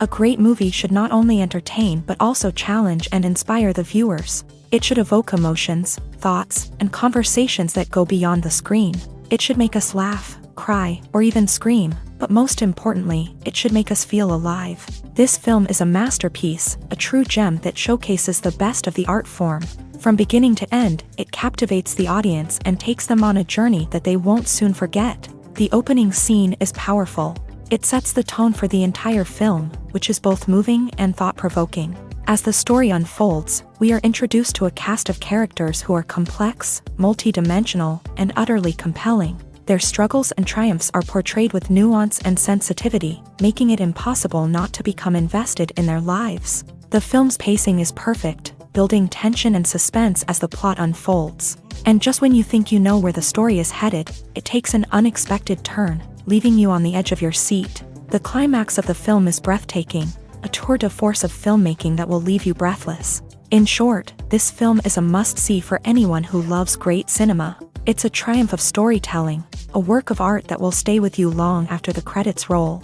A great movie should not only entertain but also challenge and inspire the viewers. It should evoke emotions, thoughts, and conversations that go beyond the screen. It should make us laugh, cry, or even scream, but most importantly, it should make us feel alive. This film is a masterpiece, a true gem that showcases the best of the art form. From beginning to end, it captivates the audience and takes them on a journey that they won't soon forget. The opening scene is powerful. It sets the tone for the entire film, which is both moving and thought-provoking. As the story unfolds, we are introduced to a cast of characters who are complex, multi-dimensional, and utterly compelling. Their struggles and triumphs are portrayed with nuance and sensitivity, making it impossible not to become invested in their lives. The film's pacing is perfect, building tension and suspense as the plot unfolds. And just when you think you know where the story is headed, it takes an unexpected turn, leaving you on the edge of your seat. The climax of the film is breathtaking, a tour de force of filmmaking that will leave you breathless. In short, this film is a must-see for anyone who loves great cinema. It's a triumph of storytelling, a work of art that will stay with you long after the credits roll.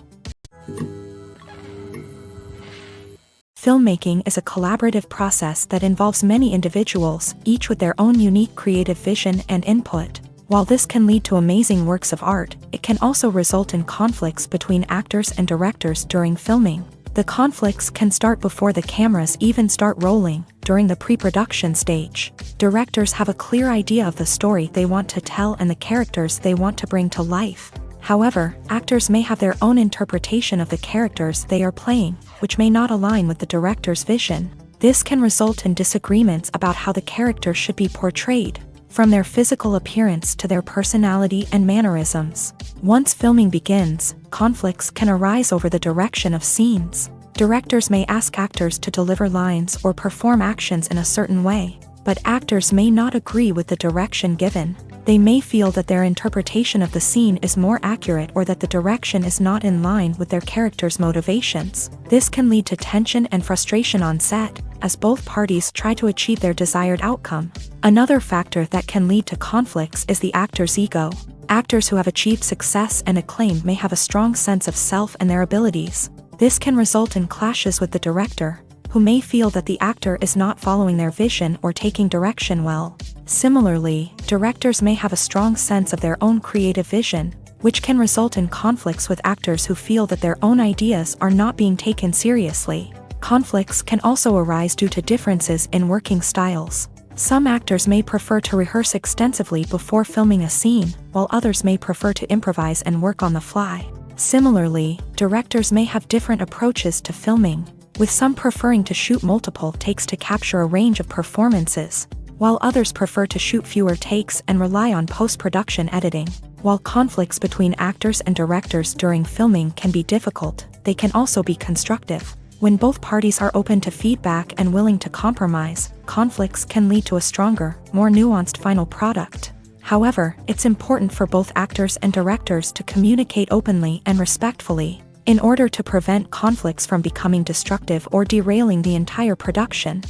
Filmmaking is a collaborative process that involves many individuals, each with their own unique creative vision and input. While this can lead to amazing works of art, it can also result in conflicts between actors and directors during filming. The conflicts can start before the cameras even start rolling, during the pre-production stage. Directors have a clear idea of the story they want to tell and the characters they want to bring to life. However, actors may have their own interpretation of the characters they are playing, which may not align with the director's vision. This can result in disagreements about how the character should be portrayed, from their physical appearance to their personality and mannerisms. Once filming begins, conflicts can arise over the direction of scenes. Directors may ask actors to deliver lines or perform actions in a certain way, but actors may not agree with the direction given. They may feel that their interpretation of the scene is more accurate or that the direction is not in line with their character's motivations. This can lead to tension and frustration on set, as both parties try to achieve their desired outcome. Another factor that can lead to conflicts is the actor's ego. Actors who have achieved success and acclaim may have a strong sense of self and their abilities. This can result in clashes with the director, who may feel that the actor is not following their vision or taking direction well. Similarly, directors may have a strong sense of their own creative vision, which can result in conflicts with actors who feel that their own ideas are not being taken seriously. Conflicts can also arise due to differences in working styles. Some actors may prefer to rehearse extensively before filming a scene, while others may prefer to improvise and work on the fly. Similarly, directors may have different approaches to filming, with some preferring to shoot multiple takes to capture a range of performances, while others prefer to shoot fewer takes and rely on post-production editing. While conflicts between actors and directors during filming can be difficult, they can also be constructive. When both parties are open to feedback and willing to compromise, conflicts can lead to a stronger, more nuanced final product. However, it's important for both actors and directors to communicate openly and respectfully, in order to prevent conflicts from becoming destructive or derailing the entire production.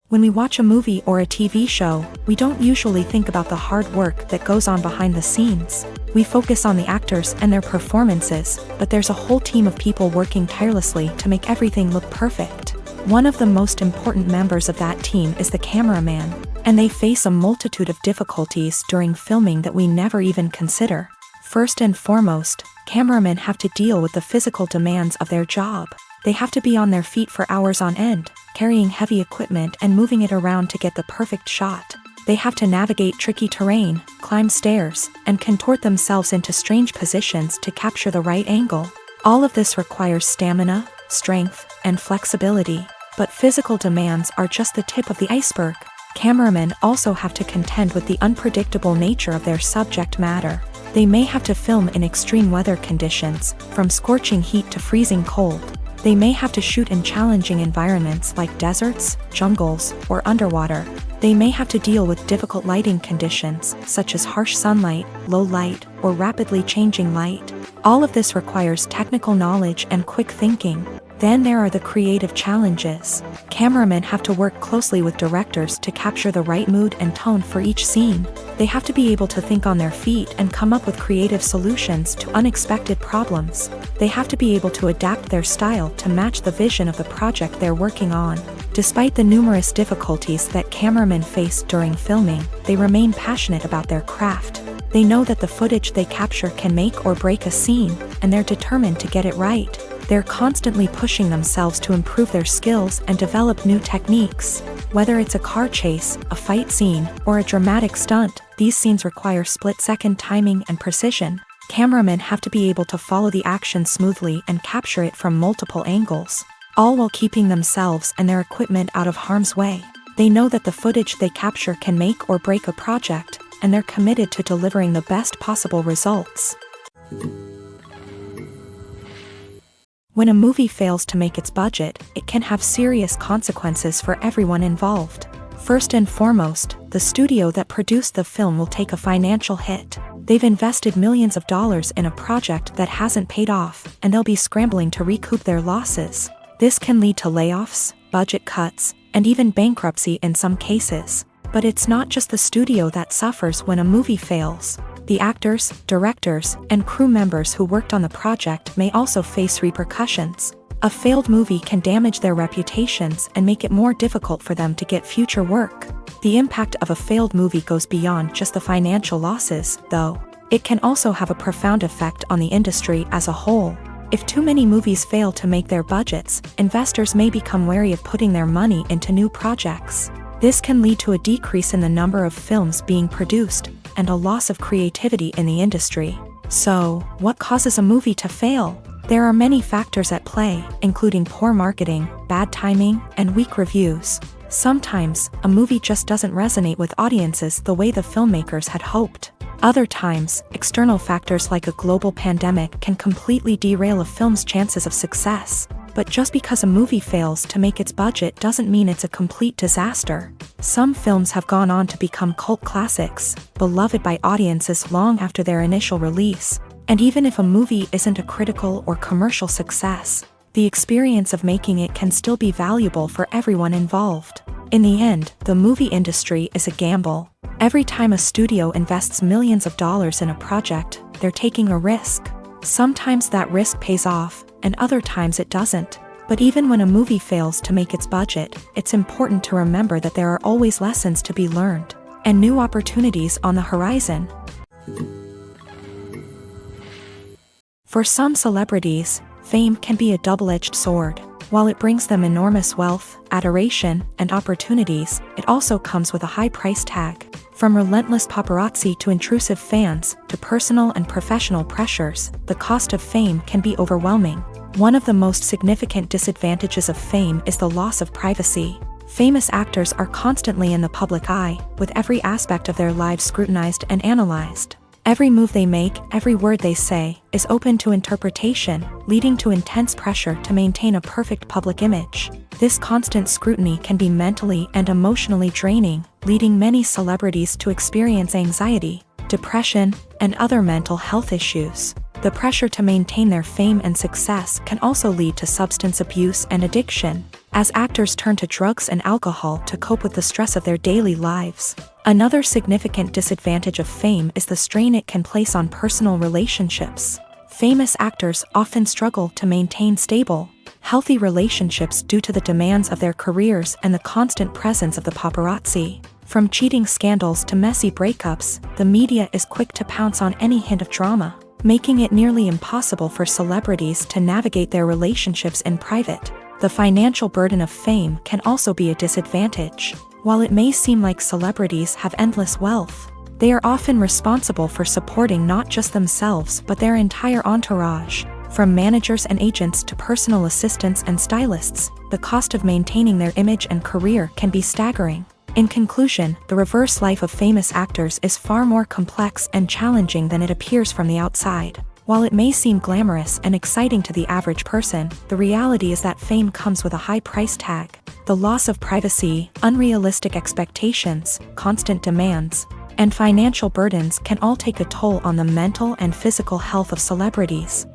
When we watch a movie or a TV show, we don't usually think about the hard work that goes on behind the scenes. We focus on the actors and their performances, but there's a whole team of people working tirelessly to make everything look perfect. One of the most important members of that team is the cameraman, and they face a multitude of difficulties during filming that we never even consider. First and foremost, cameramen have to deal with the physical demands of their job. They have to be on their feet for hours on end, carrying heavy equipment and moving it around to get the perfect shot. They have to navigate tricky terrain, climb stairs, and contort themselves into strange positions to capture the right angle. All of this requires stamina, strength, and flexibility. But physical demands are just the tip of the iceberg. Cameramen also have to contend with the unpredictable nature of their subject matter. They may have to film in extreme weather conditions, from scorching heat to freezing cold. They may have to shoot in challenging environments like deserts, jungles, or underwater. They may have to deal with difficult lighting conditions, such as harsh sunlight, low light, or rapidly changing light. All of this requires technical knowledge and quick thinking. Then there are the creative challenges. Cameramen have to work closely with directors to capture the right mood and tone for each scene. They have to be able to think on their feet and come up with creative solutions to unexpected problems. They have to be able to adapt their style to match the vision of the project they're working on. Despite the numerous difficulties that cameramen face during filming, they remain passionate about their craft. They know that the footage they capture can make or break a scene, and they're determined to get it right. They're constantly pushing themselves to improve their skills and develop new techniques. Whether it's a car chase, a fight scene, or a dramatic stunt, these scenes require split-second timing and precision. Cameramen have to be able to follow the action smoothly and capture it from multiple angles, all while keeping themselves and their equipment out of harm's way. They know that the footage they capture can make or break a project, and they're committed to delivering the best possible results. When a movie fails to make its budget, it can have serious consequences for everyone involved. First and foremost, the studio that produced the film will take a financial hit. They've invested millions of dollars in a project that hasn't paid off, and they'll be scrambling to recoup their losses. This can lead to layoffs, budget cuts, and even bankruptcy in some cases. But it's not just the studio that suffers when a movie fails. The actors, directors, and crew members who worked on the project may also face repercussions. A failed movie can damage their reputations and make it more difficult for them to get future work. The impact of a failed movie goes beyond just the financial losses, though. It can also have a profound effect on the industry as a whole. If too many movies fail to make their budgets, investors may become wary of putting their money into new projects. This can lead to a decrease in the number of films being produced, and a loss of creativity in the industry. So, what causes a movie to fail? There are many factors at play, including poor marketing, bad timing, and weak reviews. Sometimes, a movie just doesn't resonate with audiences the way the filmmakers had hoped. Other times, external factors like a global pandemic can completely derail a film's chances of success. But just because a movie fails to make its budget doesn't mean it's a complete disaster. Some films have gone on to become cult classics, beloved by audiences long after their initial release. And even if a movie isn't a critical or commercial success, the experience of making it can still be valuable for everyone involved. In the end, the movie industry is a gamble. Every time a studio invests millions of dollars in a project, they're taking a risk. Sometimes that risk pays off, and other times it doesn't. But even when a movie fails to make its budget, it's important to remember that there are always lessons to be learned, and new opportunities on the horizon. For some celebrities, fame can be a double-edged sword. While it brings them enormous wealth, adoration, and opportunities, it also comes with a high price tag. From relentless paparazzi to intrusive fans, to personal and professional pressures, the cost of fame can be overwhelming. One of the most significant disadvantages of fame is the loss of privacy. Famous actors are constantly in the public eye, with every aspect of their lives scrutinized and analyzed. Every move they make, every word they say, is open to interpretation, leading to intense pressure to maintain a perfect public image. This constant scrutiny can be mentally and emotionally draining, leading many celebrities to experience anxiety, depression, and other mental health issues. The pressure to maintain their fame and success can also lead to substance abuse and addiction, as actors turn to drugs and alcohol to cope with the stress of their daily lives. Another significant disadvantage of fame is the strain it can place on personal relationships. Famous actors often struggle to maintain stable, healthy relationships due to the demands of their careers and the constant presence of the paparazzi. From cheating scandals to messy breakups, the media is quick to pounce on any hint of drama. making it nearly impossible for celebrities to navigate their relationships in private. The financial burden of fame can also be a disadvantage. While it may seem like celebrities have endless wealth, they are often responsible for supporting not just themselves but their entire entourage. From managers and agents to personal assistants and stylists, the cost of maintaining their image and career can be staggering. In conclusion, the reverse life of famous actors is far more complex and challenging than it appears from the outside. While it may seem glamorous and exciting to the average person, the reality is that fame comes with a high price tag. The loss of privacy, unrealistic expectations, constant demands, and financial burdens can all take a toll on the mental and physical health of celebrities.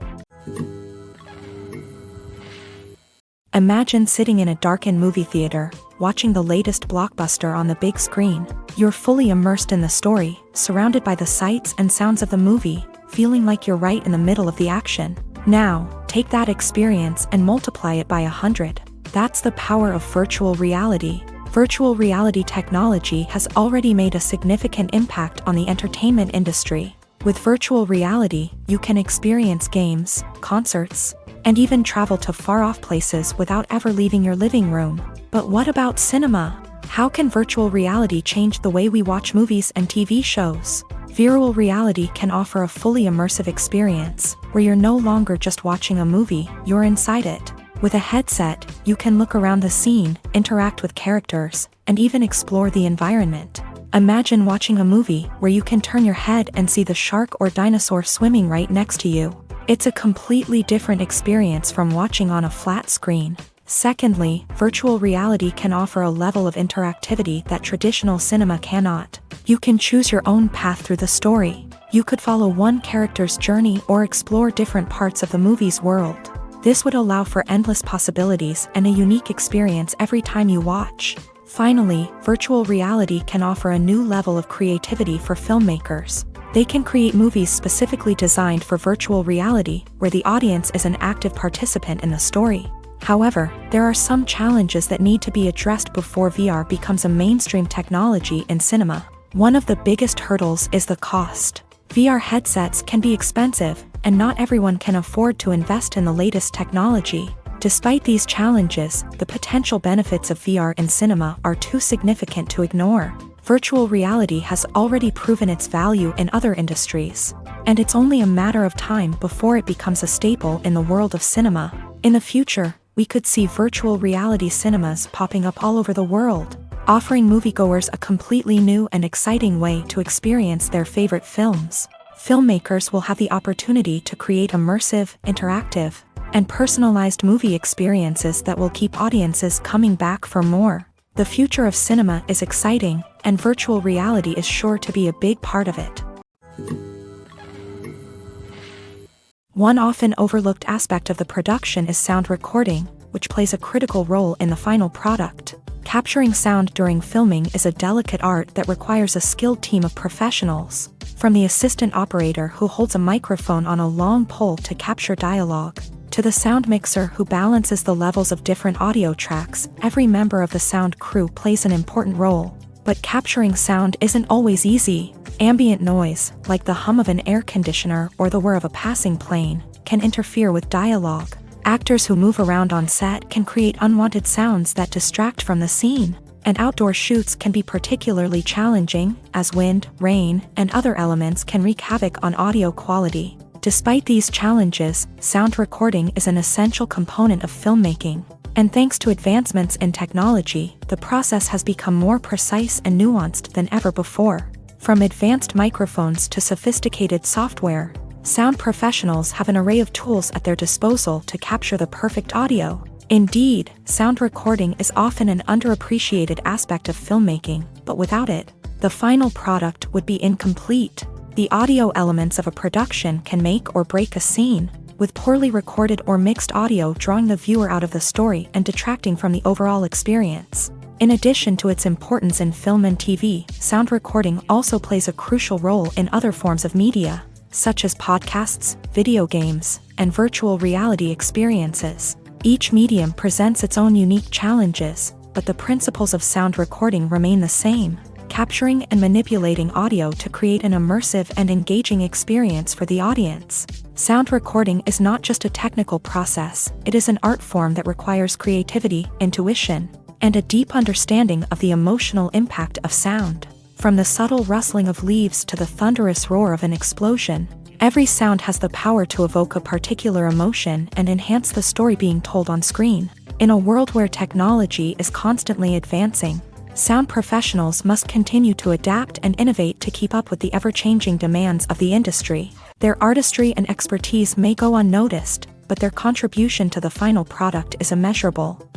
Imagine sitting in a darkened movie theater, watching the latest blockbuster on the big screen. You're fully immersed in the story, surrounded by the sights and sounds of the movie, feeling like you're right in the middle of the action. Now, take that experience and multiply it by 100. That's the power of virtual reality. Virtual reality technology has already made a significant impact on the entertainment industry. With virtual reality, you can experience games, concerts, and even travel to far-off places without ever leaving your living room. But what about cinema? How can virtual reality change the way we watch movies and TV shows? Virtual reality can offer a fully immersive experience, where you're no longer just watching a movie, you're inside it. With a headset, you can look around the scene, interact with characters, and even explore the environment. Imagine watching a movie where you can turn your head and see the shark or dinosaur swimming right next to you. It's a completely different experience from watching on a flat screen. Secondly, virtual reality can offer a level of interactivity that traditional cinema cannot. You can choose your own path through the story. You could follow one character's journey or explore different parts of the movie's world. This would allow for endless possibilities and a unique experience every time you watch. Finally, virtual reality can offer a new level of creativity for filmmakers. They can create movies specifically designed for virtual reality, where the audience is an active participant in the story. However, there are some challenges that need to be addressed before VR becomes a mainstream technology in cinema. One of the biggest hurdles is the cost. VR headsets can be expensive, and not everyone can afford to invest in the latest technology. Despite these challenges, the potential benefits of VR in cinema are too significant to ignore. Virtual reality has already proven its value in other industries, and it's only a matter of time before it becomes a staple in the world of cinema. In the future, we could see virtual reality cinemas popping up all over the world, offering moviegoers a completely new and exciting way to experience their favorite films. Filmmakers will have the opportunity to create immersive, interactive, and personalized movie experiences that will keep audiences coming back for more. The future of cinema is exciting, and virtual reality is sure to be a big part of it. One often overlooked aspect of the production is sound recording, which plays a critical role in the final product. Capturing sound during filming is a delicate art that requires a skilled team of professionals. From the assistant operator who holds a microphone on a long pole to capture dialogue, to the sound mixer who balances the levels of different audio tracks, every member of the sound crew plays an important role. But capturing sound isn't always easy. Ambient noise, like the hum of an air conditioner or the whir of a passing plane, can interfere with dialogue. Actors who move around on set can create unwanted sounds that distract from the scene. And outdoor shoots can be particularly challenging, as wind, rain, and other elements can wreak havoc on audio quality. Despite these challenges, sound recording is an essential component of filmmaking. And thanks to advancements in technology, the process has become more precise and nuanced than ever before. From advanced microphones to sophisticated software, sound professionals have an array of tools at their disposal to capture the perfect audio. Indeed, sound recording is often an underappreciated aspect of filmmaking, but without it, the final product would be incomplete. The audio elements of a production can make or break a scene, with poorly recorded or mixed audio drawing the viewer out of the story and detracting from the overall experience. In addition to its importance in film and TV, sound recording also plays a crucial role in other forms of media, such as podcasts, video games, and virtual reality experiences. Each medium presents its own unique challenges, but the principles of sound recording remain the same. capturing and manipulating audio to create an immersive and engaging experience for the audience. Sound recording is not just a technical process, it is an art form that requires creativity, intuition, and a deep understanding of the emotional impact of sound. From the subtle rustling of leaves to the thunderous roar of an explosion, every sound has the power to evoke a particular emotion and enhance the story being told on screen. In a world where technology is constantly advancing, sound professionals must continue to adapt and innovate to keep up with the ever-changing demands of the industry. Their artistry and expertise may go unnoticed, but their contribution to the final product is immeasurable.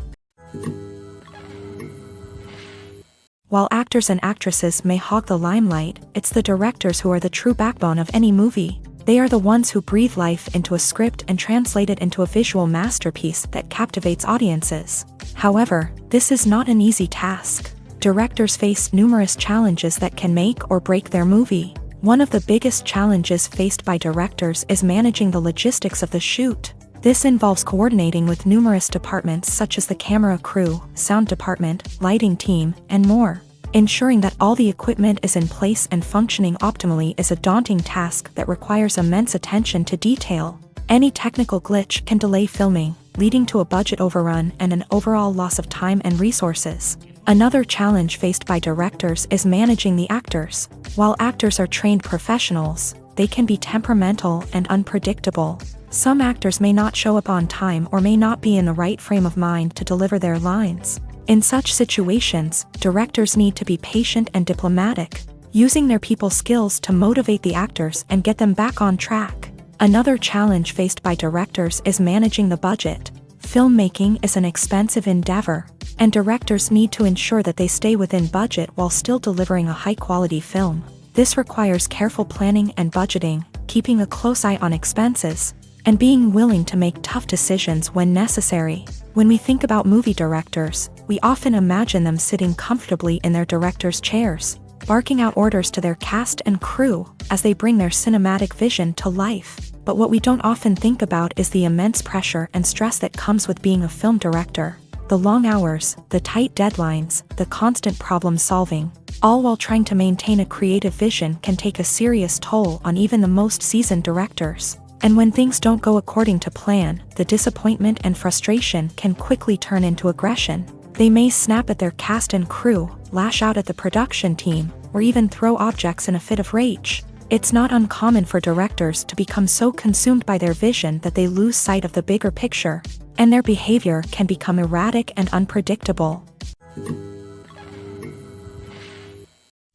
While actors and actresses may hog the limelight, it's the directors who are the true backbone of any movie. They are the ones who breathe life into a script and translate it into a visual masterpiece that captivates audiences. However, this is not an easy task. Directors face numerous challenges that can make or break their movie. One of the biggest challenges faced by directors is managing the logistics of the shoot. This involves coordinating with numerous departments such as the camera crew, sound department, lighting team, and more. Ensuring that all the equipment is in place and functioning optimally is a daunting task that requires immense attention to detail. Any technical glitch can delay filming, leading to a budget overrun and an overall loss of time and resources. Another challenge faced by directors is managing the actors. While actors are trained professionals, they can be temperamental and unpredictable. Some actors may not show up on time or may not be in the right frame of mind to deliver their lines. In such situations, directors need to be patient and diplomatic, using their people skills to motivate the actors and get them back on track. Another challenge faced by directors is managing the budget. Filmmaking is an expensive endeavor, and directors need to ensure that they stay within budget while still delivering a high-quality film. This requires careful planning and budgeting, keeping a close eye on expenses, and being willing to make tough decisions when necessary. When we think about movie directors, we often imagine them sitting comfortably in their director's chairs, barking out orders to their cast and crew as they bring their cinematic vision to life. But what we don't often think about is the immense pressure and stress that comes with being a film director. The long hours, the tight deadlines, the constant problem solving, all while trying to maintain a creative vision can take a serious toll on even the most seasoned directors. And when things don't go according to plan, the disappointment and frustration can quickly turn into aggression. They may snap at their cast and crew, lash out at the production team, or even throw objects in a fit of rage. It's not uncommon for directors to become so consumed by their vision that they lose sight of the bigger picture, and their behavior can become erratic and unpredictable.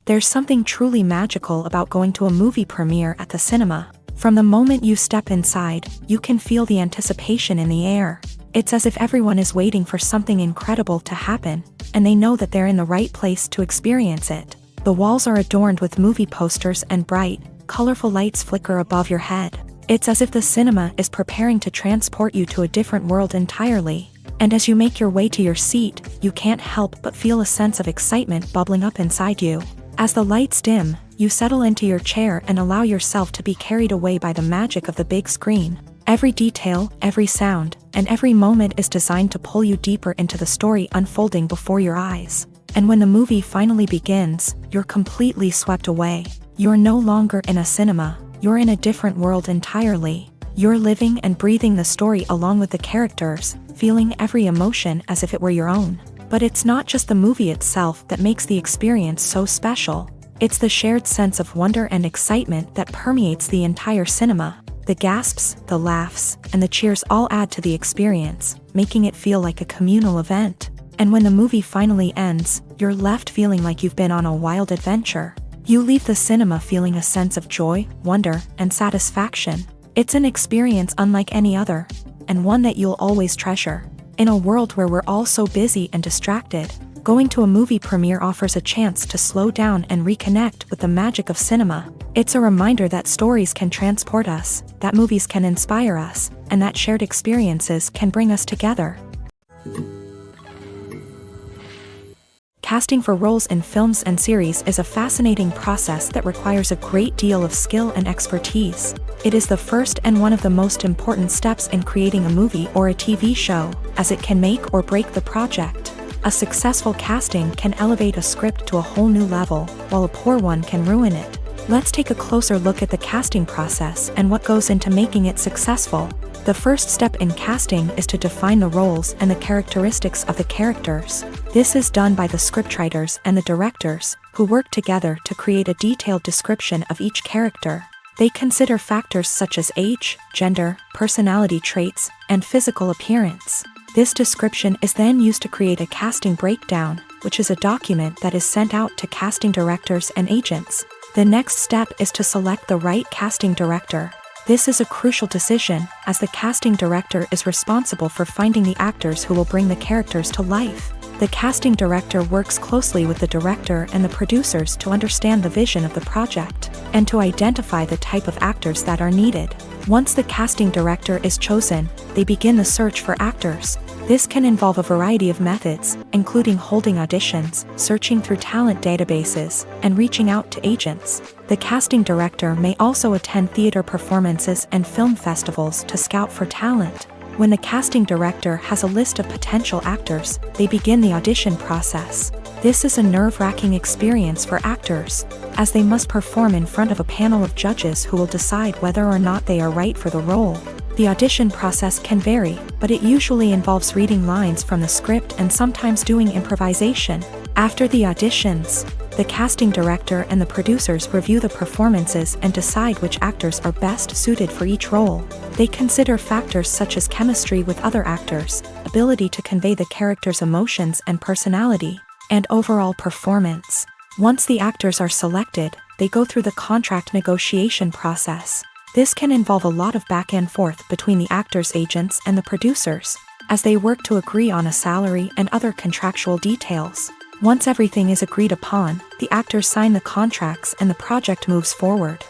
There's something truly magical about going to a movie premiere at the cinema. From the moment you step inside, you can feel the anticipation in the air. It's as if everyone is waiting for something incredible to happen, and they know that they're in the right place to experience it. The walls are adorned with movie posters and bright, colorful lights flicker above your head. It's as if the cinema is preparing to transport you to a different world entirely. And as you make your way to your seat, you can't help but feel a sense of excitement bubbling up inside you. As the lights dim, you settle into your chair and allow yourself to be carried away by the magic of the big screen. Every detail, every sound, and every moment is designed to pull you deeper into the story unfolding before your eyes. And when the movie finally begins, you're completely swept away. You're no longer in a cinema, you're in a different world entirely. You're living and breathing the story along with the characters, feeling every emotion as if it were your own. But it's not just the movie itself that makes the experience so special. It's the shared sense of wonder and excitement that permeates the entire cinema. The gasps, the laughs, and the cheers all add to the experience, making it feel like a communal event. And when the movie finally ends, you're left feeling like you've been on a wild adventure. You leave the cinema feeling a sense of joy, wonder, and satisfaction. It's an experience unlike any other, and one that you'll always treasure. In a world where we're all so busy and distracted, going to a movie premiere offers a chance to slow down and reconnect with the magic of cinema. It's a reminder that stories can transport us, that movies can inspire us, and that shared experiences can bring us together. Casting for roles in films and series is a fascinating process that requires a great deal of skill and expertise. It is the first and one of the most important steps in creating a movie or a TV show, as it can make or break the project. A successful casting can elevate a script to a whole new level, while a poor one can ruin it. Let's take a closer look at the casting process and what goes into making it successful. The first step in casting is to define the roles and the characteristics of the characters. This is done by the scriptwriters and the directors, who work together to create a detailed description of each character. They consider factors such as age, gender, personality traits, and physical appearance. This description is then used to create a casting breakdown, which is a document that is sent out to casting directors and agents. The next step is to select the right casting director. This is a crucial decision, as the casting director is responsible for finding the actors who will bring the characters to life. The casting director works closely with the director and the producers to understand the vision of the project, and to identify the type of actors that are needed. Once the casting director is chosen, they begin the search for actors. This can involve a variety of methods, including holding auditions, searching through talent databases, and reaching out to agents. The casting director may also attend theater performances and film festivals to scout for talent. When the casting director has a list of potential actors, they begin the audition process. This is a nerve-wracking experience for actors, as they must perform in front of a panel of judges who will decide whether or not they are right for the role. The audition process can vary, but it usually involves reading lines from the script and sometimes doing improvisation. After the auditions, the casting director and the producers review the performances and decide which actors are best suited for each role. They consider factors such as chemistry with other actors, ability to convey the character's emotions and personality, and overall performance. Once the actors are selected, they go through the contract negotiation process. This can involve a lot of back and forth between the actors' agents and the producers, as they work to agree on a salary and other contractual details. Once everything is agreed upon, the actors sign the contracts and the project moves forward.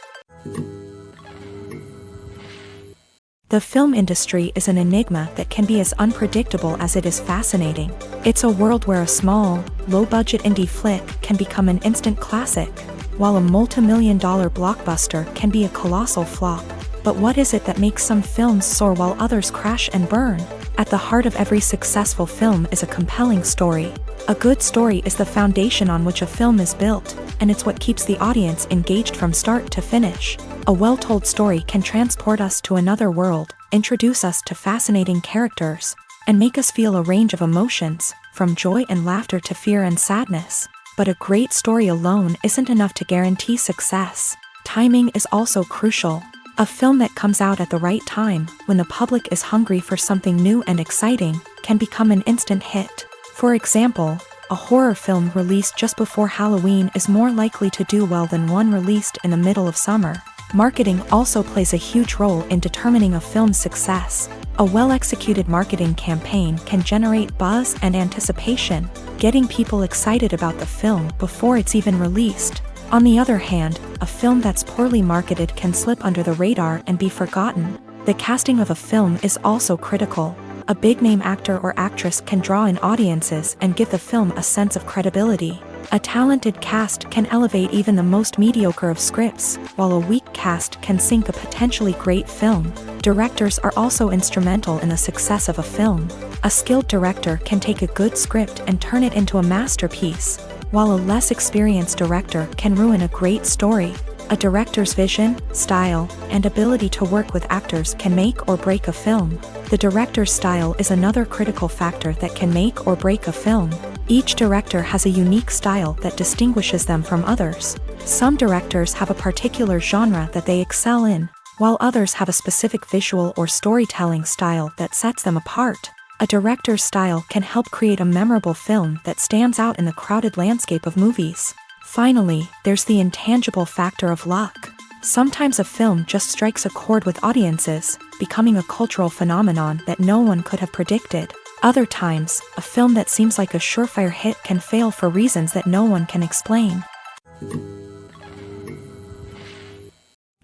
The film industry is an enigma that can be as unpredictable as it is fascinating. It's a world where a small, low-budget indie flick can become an instant classic, while a multi-million-dollar blockbuster can be a colossal flop. But what is it that makes some films soar while others crash and burn? At the heart of every successful film is a compelling story. A good story is the foundation on which a film is built, and it's what keeps the audience engaged from start to finish. A well-told story can transport us to another world, introduce us to fascinating characters, and make us feel a range of emotions, from joy and laughter to fear and sadness. But a great story alone isn't enough to guarantee success. Timing is also crucial. A film that comes out at the right time, when the public is hungry for something new and exciting, can become an instant hit. For example, a horror film released just before Halloween is more likely to do well than one released in the middle of summer. Marketing also plays a huge role in determining a film's success. A well-executed marketing campaign can generate buzz and anticipation, getting people excited about the film before it's even released. On the other hand, a film that's poorly marketed can slip under the radar and be forgotten. The casting of a film is also critical. A big-name actor or actress can draw in audiences and give the film a sense of credibility. A talented cast can elevate even the most mediocre of scripts, while a weak cast can sink a potentially great film. Directors are also instrumental in the success of a film. A skilled director can take a good script and turn it into a masterpiece, while a less experienced director can ruin a great story. A director's vision, style, and ability to work with actors can make or break a film. The director's style is another critical factor that can make or break a film. Each director has a unique style that distinguishes them from others. Some directors have a particular genre that they excel in, while others have a specific visual or storytelling style that sets them apart. A director's style can help create a memorable film that stands out in the crowded landscape of movies. Finally, there's the intangible factor of luck. Sometimes a film just strikes a chord with audiences, becoming a cultural phenomenon that no one could have predicted. Other times, a film that seems like a surefire hit can fail for reasons that no one can explain.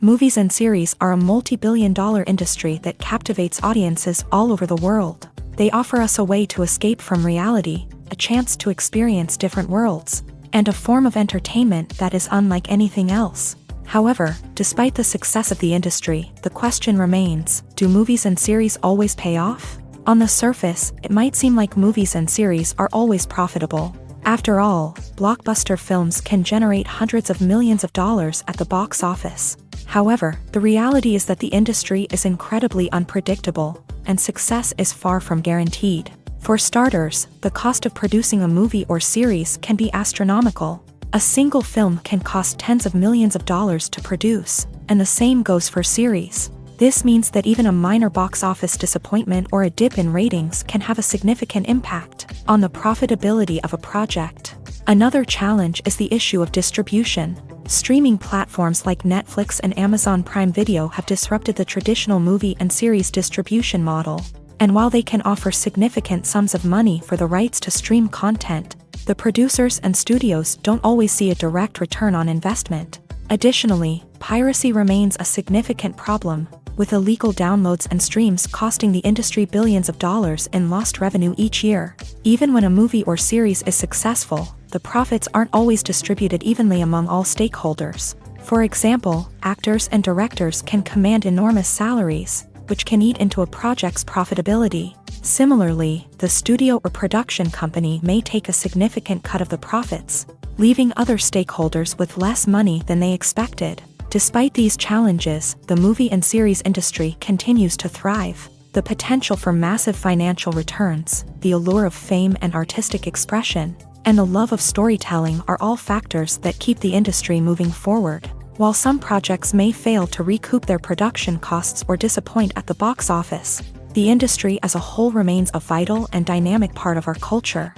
Movies and series are a multi-billion-dollar industry that captivates audiences all over the world. They offer us a way to escape from reality, a chance to experience different worlds, and a form of entertainment that is unlike anything else. However, despite the success of the industry, the question remains, do movies and series always pay off? On the surface, it might seem like movies and series are always profitable. After all, blockbuster films can generate hundreds of millions of dollars at the box office. However, the reality is that the industry is incredibly unpredictable, and success is far from guaranteed. For starters, the cost of producing a movie or series can be astronomical. A single film can cost tens of millions of dollars to produce, and the same goes for series. This means that even a minor box office disappointment or a dip in ratings can have a significant impact on the profitability of a project. Another challenge is the issue of distribution. Streaming platforms like Netflix and Amazon Prime Video have disrupted the traditional movie and series distribution model. And while they can offer significant sums of money for the rights to stream content, the producers and studios don't always see a direct return on investment. Additionally, piracy remains a significant problem, with illegal downloads and streams costing the industry billions of dollars in lost revenue each year. Even when a movie or series is successful, the profits aren't always distributed evenly among all stakeholders. For example, actors and directors can command enormous salaries, which can eat into a project's profitability. Similarly, the studio or production company may take a significant cut of the profits, leaving other stakeholders with less money than they expected. Despite these challenges, the movie and series industry continues to thrive. The potential for massive financial returns, the allure of fame and artistic expression, and the love of storytelling are all factors that keep the industry moving forward. While some projects may fail to recoup their production costs or disappoint at the box office, the industry as a whole remains a vital and dynamic part of our culture.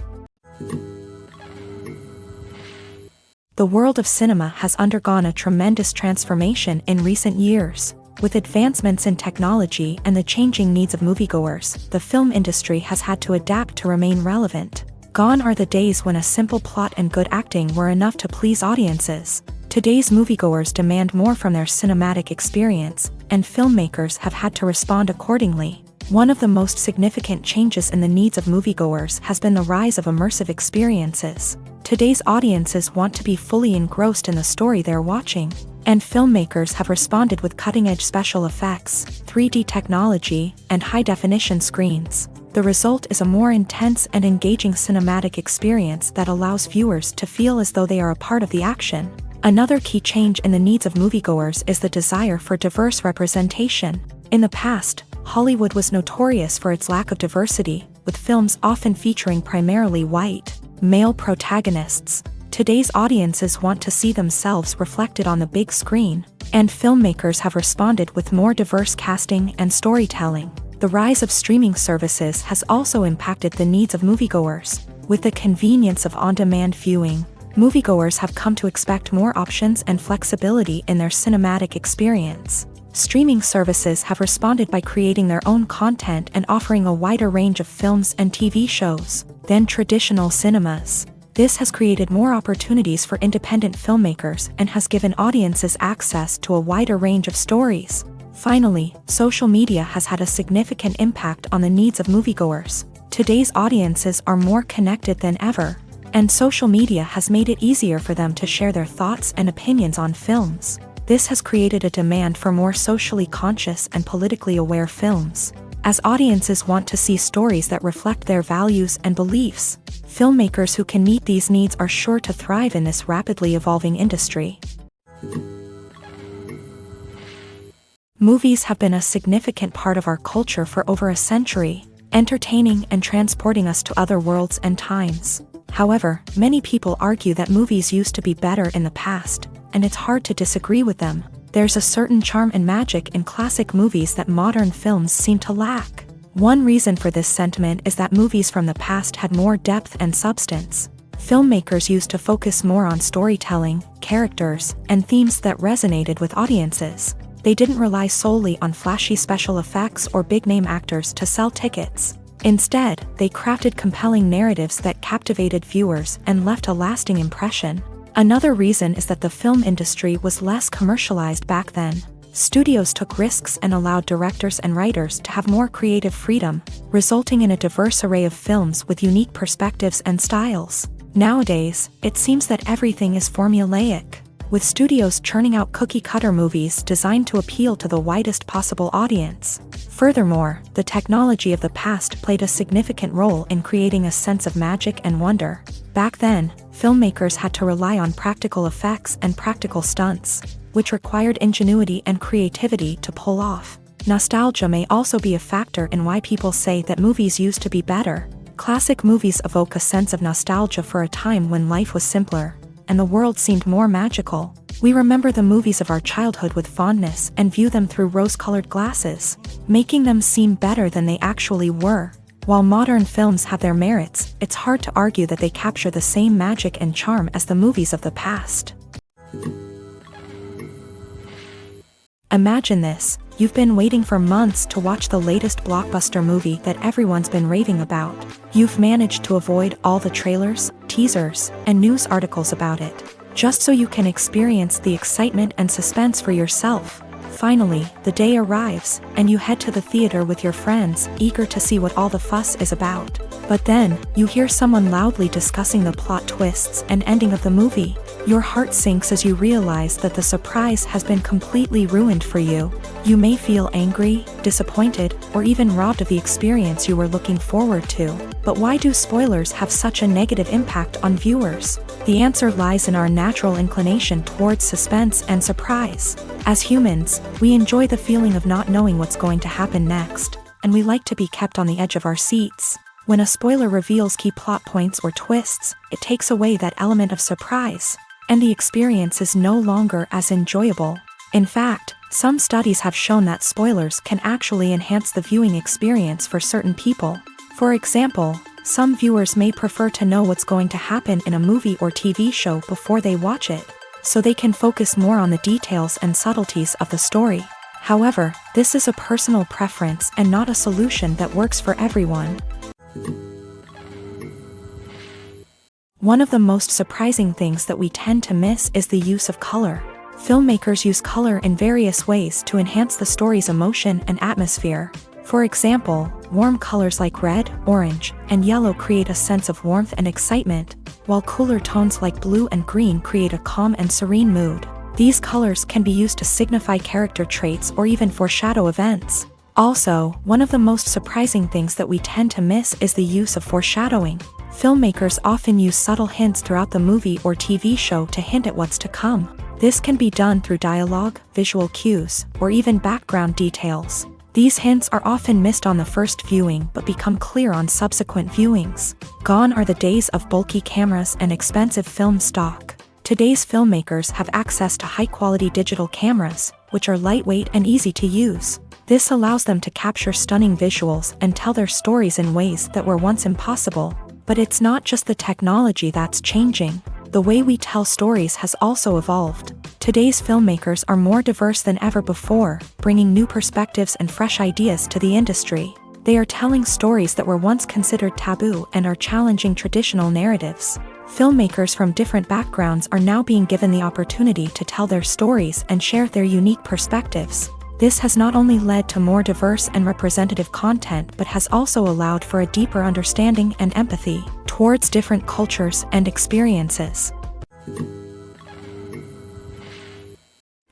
The world of cinema has undergone a tremendous transformation in recent years. With advancements in technology and the changing needs of moviegoers, the film industry has had to adapt to remain relevant. Gone are the days when a simple plot and good acting were enough to please audiences. Today's moviegoers demand more from their cinematic experience, and filmmakers have had to respond accordingly. One of the most significant changes in the needs of moviegoers has been the rise of immersive experiences. Today's audiences want to be fully engrossed in the story they're watching, and filmmakers have responded with cutting-edge special effects, 3D technology, and high-definition screens. The result is a more intense and engaging cinematic experience that allows viewers to feel as though they are a part of the action. Another key change in the needs of moviegoers is the desire for diverse representation. In the past, Hollywood was notorious for its lack of diversity, with films often featuring primarily white, male protagonists. Today's audiences want to see themselves reflected on the big screen, and filmmakers have responded with more diverse casting and storytelling. The rise of streaming services has also impacted the needs of moviegoers. With the convenience of on-demand viewing, moviegoers have come to expect more options and flexibility in their cinematic experience. Streaming services have responded by creating their own content and offering a wider range of films and TV shows than traditional cinemas. This has created more opportunities for independent filmmakers and has given audiences access to a wider range of stories. Finally, social media has had a significant impact on the needs of moviegoers. Today's audiences are more connected than ever, and social media has made it easier for them to share their thoughts and opinions on films. This has created a demand for more socially conscious and politically aware films. As audiences want to see stories that reflect their values and beliefs, filmmakers who can meet these needs are sure to thrive in this rapidly evolving industry. Movies have been a significant part of our culture for over a century, entertaining and transporting us to other worlds and times. However, many people argue that movies used to be better in the past, and it's hard to disagree with them. There's a certain charm and magic in classic movies that modern films seem to lack. One reason for this sentiment is that movies from the past had more depth and substance. Filmmakers used to focus more on storytelling, characters, and themes that resonated with audiences. They didn't rely solely on flashy special effects or big-name actors to sell tickets. Instead, they crafted compelling narratives that captivated viewers and left a lasting impression. Another reason is that the film industry was less commercialized back then. Studios took risks and allowed directors and writers to have more creative freedom, resulting in a diverse array of films with unique perspectives and styles. Nowadays, it seems that everything is formulaic. with studios churning out cookie-cutter movies designed to appeal to the widest possible audience. Furthermore, the technology of the past played a significant role in creating a sense of magic and wonder. Back then, filmmakers had to rely on practical effects and practical stunts, which required ingenuity and creativity to pull off. Nostalgia may also be a factor in why people say that movies used to be better. Classic movies evoke a sense of nostalgia for a time when life was simpler, and the world seemed more magical. We remember the movies of our childhood with fondness and view them through rose-colored glasses, making them seem better than they actually were. While modern films have their merits, it's hard to argue that they capture the same magic and charm as the movies of the past. Imagine this. You've been waiting for months to watch the latest blockbuster movie that everyone's been raving about. You've managed to avoid all the trailers, teasers, and news articles about it, just so you can experience the excitement and suspense for yourself. Finally, the day arrives, and you head to the theater with your friends, eager to see what all the fuss is about. But then, you hear someone loudly discussing the plot twists and ending of the movie. Your heart sinks as you realize that the surprise has been completely ruined for you. You may feel angry, disappointed, or even robbed of the experience you were looking forward to. But why do spoilers have such a negative impact on viewers? The answer lies in our natural inclination towards suspense and surprise. As humans, we enjoy the feeling of not knowing what's going to happen next, and we like to be kept on the edge of our seats. When a spoiler reveals key plot points or twists, it takes away that element of surprise, and the experience is no longer as enjoyable. In fact, some studies have shown that spoilers can actually enhance the viewing experience for certain people. For example, some viewers may prefer to know what's going to happen in a movie or TV show before they watch it, so they can focus more on the details and subtleties of the story. However, this is a personal preference and not a solution that works for everyone. One of the most surprising things that we tend to miss is the use of color. Filmmakers use color in various ways to enhance the story's emotion and atmosphere. For example, warm colors like red, orange, and yellow create a sense of warmth and excitement, while cooler tones like blue and green create a calm and serene mood. These colors can be used to signify character traits or even foreshadow events. Also, one of the most surprising things that we tend to miss is the use of foreshadowing. Filmmakers often use subtle hints throughout the movie or TV show to hint at what's to come. This can be done through dialogue, visual cues, or even background details. These hints are often missed on the first viewing but become clear on subsequent viewings. Gone are the days of bulky cameras and expensive film stock. Today's filmmakers have access to high-quality digital cameras, which are lightweight and easy to use. This allows them to capture stunning visuals and tell their stories in ways that were once impossible. But it's not just the technology that's changing. The way we tell stories has also evolved. Today's filmmakers are more diverse than ever before, bringing new perspectives and fresh ideas to the industry. They are telling stories that were once considered taboo and are challenging traditional narratives. Filmmakers from different backgrounds are now being given the opportunity to tell their stories and share their unique perspectives. This has not only led to more diverse and representative content but has also allowed for a deeper understanding and empathy towards different cultures and experiences.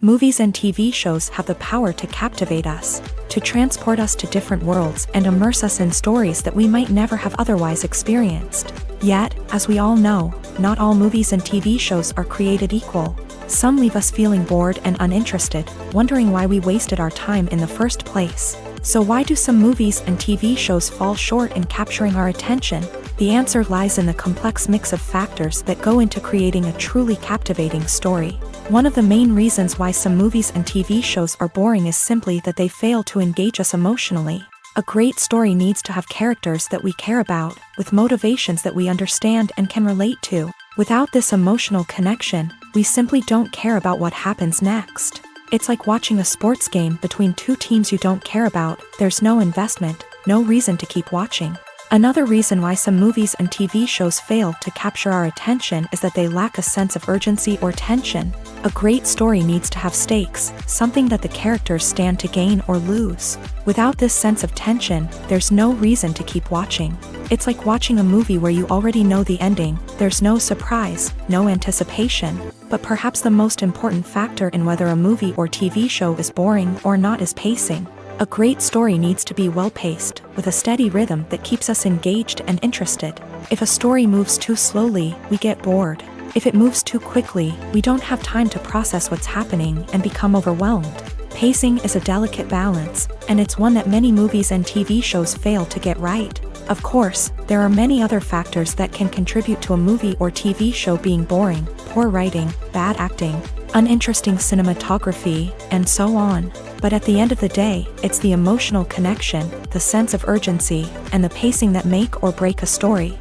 Movies and TV shows have the power to captivate us, to transport us to different worlds and immerse us in stories that we might never have otherwise experienced. Yet, as we all know, not all movies and TV shows are created equal. Some leave us feeling bored and uninterested, wondering why we wasted our time in the first place. So why do some movies and TV shows fall short in capturing our attention? The answer lies in the complex mix of factors that go into creating a truly captivating story. One of the main reasons why some movies and TV shows are boring is simply that they fail to engage us emotionally. A great story needs to have characters that we care about, with motivations that we understand and can relate to. Without this emotional connection, we simply don't care about what happens next. It's like watching a sports game between two teams you don't care about. There's no investment, no reason to keep watching. Another reason why some movies and TV shows fail to capture our attention is that they lack a sense of urgency or tension. A great story needs to have stakes, something that the characters stand to gain or lose. Without this sense of tension, there's no reason to keep watching. It's like watching a movie where you already know the ending, there's no surprise, no anticipation. But perhaps the most important factor in whether a movie or TV show is boring or not is pacing. A great story needs to be well-paced, with a steady rhythm that keeps us engaged and interested. If a story moves too slowly, we get bored. If it moves too quickly, we don't have time to process what's happening and become overwhelmed. Pacing is a delicate balance, and it's one that many movies and TV shows fail to get right. Of course, there are many other factors that can contribute to a movie or TV show being boring: poor writing, bad acting, uninteresting cinematography, and so on. But at the end of the day, it's the emotional connection, the sense of urgency, and the pacing that make or break a story.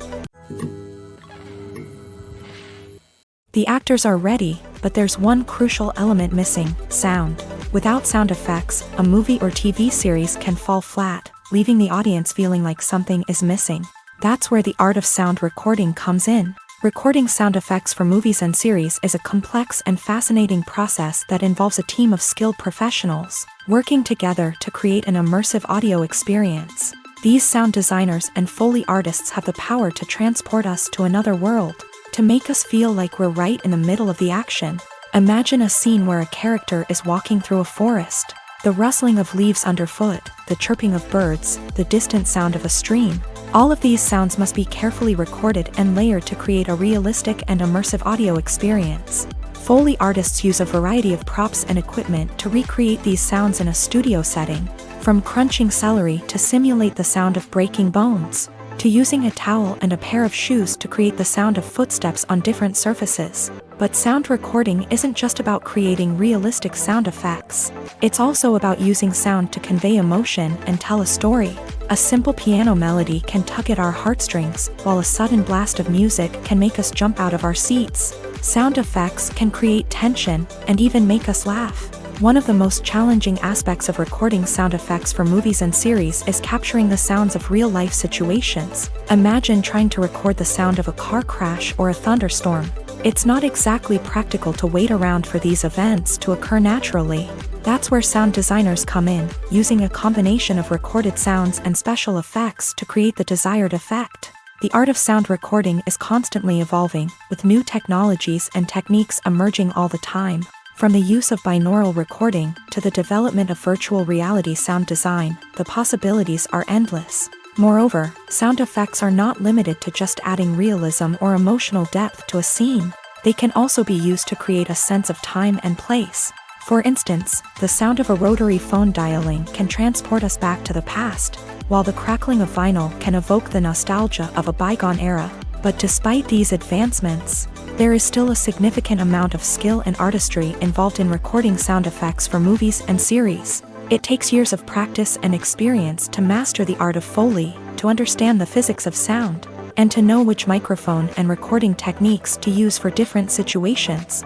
The actors are ready, but there's one crucial element missing: sound. Without sound effects, a movie or TV series can fall flat, leaving the audience feeling like something is missing. That's where the art of sound recording comes in. Recording sound effects for movies and series is a complex and fascinating process that involves a team of skilled professionals working together to create an immersive audio experience. These sound designers and Foley artists have the power to transport us to another world, to make us feel like we're right in the middle of the action. Imagine a scene where a character is walking through a forest. The rustling of leaves underfoot, the chirping of birds, the distant sound of a stream. All of these sounds must be carefully recorded and layered to create a realistic and immersive audio experience. Foley artists use a variety of props and equipment to recreate these sounds in a studio setting, from crunching celery to simulate the sound of breaking bones, to using a towel and a pair of shoes to create the sound of footsteps on different surfaces. But sound recording isn't just about creating realistic sound effects. It's also about using sound to convey emotion and tell a story. A simple piano melody can tug at our heartstrings, while a sudden blast of music can make us jump out of our seats. Sound effects can create tension and even make us laugh. One of the most challenging aspects of recording sound effects for movies and series is capturing the sounds of real-life situations. Imagine trying to record the sound of a car crash or a thunderstorm. It's not exactly practical to wait around for these events to occur naturally. That's where sound designers come in, using a combination of recorded sounds and special effects to create the desired effect. The art of sound recording is constantly evolving, with new technologies and techniques emerging all the time. From the use of binaural recording to the development of virtual reality sound design, the possibilities are endless. Moreover, sound effects are not limited to just adding realism or emotional depth to a scene. They can also be used to create a sense of time and place. For instance, the sound of a rotary phone dialing can transport us back to the past, while the crackling of vinyl can evoke the nostalgia of a bygone era. But despite these advancements, there is still a significant amount of skill and artistry involved in recording sound effects for movies and series. It takes years of practice and experience to master the art of Foley, to understand the physics of sound, and to know which microphone and recording techniques to use for different situations.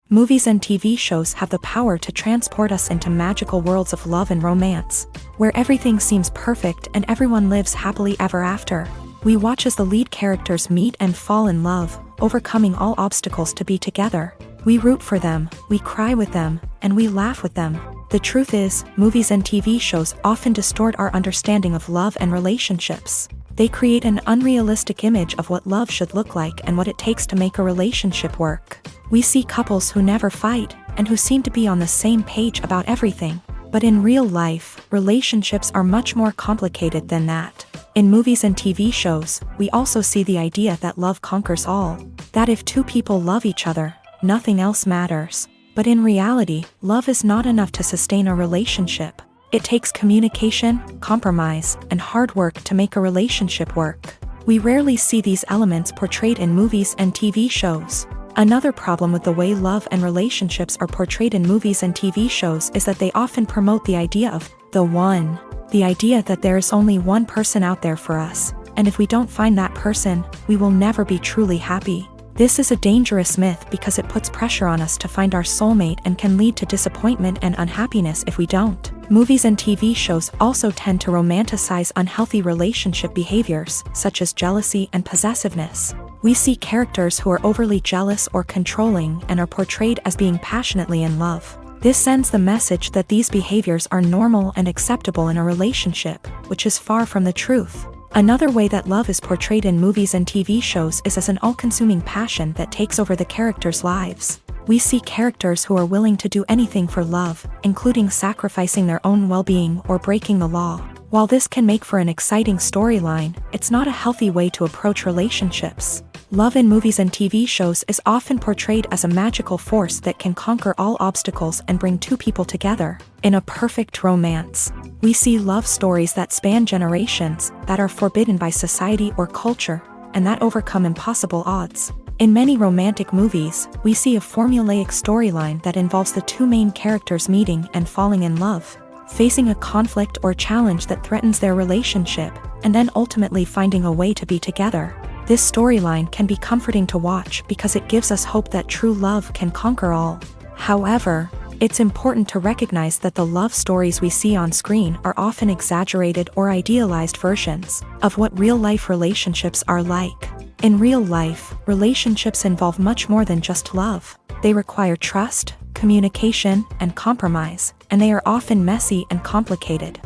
Movies and TV shows have the power to transport us into magical worlds of love and romance, where everything seems perfect and everyone lives happily ever after. We watch as the lead characters meet and fall in love, overcoming all obstacles to be together. We root for them, we cry with them, and we laugh with them. The truth is, movies and TV shows often distort our understanding of love and relationships. They create an unrealistic image of what love should look like and what it takes to make a relationship work. We see couples who never fight, and who seem to be on the same page about everything. But in real life, relationships are much more complicated than that. In movies and TV shows, we also see the idea that love conquers all. That if two people love each other, nothing else matters. But in reality, love is not enough to sustain a relationship. It takes communication, compromise, and hard work to make a relationship work. We rarely see these elements portrayed in movies and TV shows. Another problem with the way love and relationships are portrayed in movies and TV shows is that they often promote the idea of the one. The idea that there is only one person out there for us, and if we don't find that person, we will never be truly happy. This is a dangerous myth because it puts pressure on us to find our soulmate and can lead to disappointment and unhappiness if we don't. Movies and TV shows also tend to romanticize unhealthy relationship behaviors, such as jealousy and possessiveness. We see characters who are overly jealous or controlling and are portrayed as being passionately in love. This sends the message that these behaviors are normal and acceptable in a relationship, which is far from the truth. Another way that love is portrayed in movies and TV shows is as an all-consuming passion that takes over the characters' lives. We see characters who are willing to do anything for love, including sacrificing their own well-being or breaking the law. While this can make for an exciting storyline, it's not a healthy way to approach relationships. Love in movies and TV shows is often portrayed as a magical force that can conquer all obstacles and bring two people together. In a perfect romance, we see love stories that span generations, that are forbidden by society or culture, and that overcome impossible odds. In many romantic movies, we see a formulaic storyline that involves the two main characters meeting and falling in love, facing a conflict or challenge that threatens their relationship, and then ultimately finding a way to be together. This storyline can be comforting to watch because it gives us hope that true love can conquer all. However, it's important to recognize that the love stories we see on screen are often exaggerated or idealized versions of what real-life relationships are like. In real life, relationships involve much more than just love. They require trust, communication, and compromise, and they are often messy and complicated.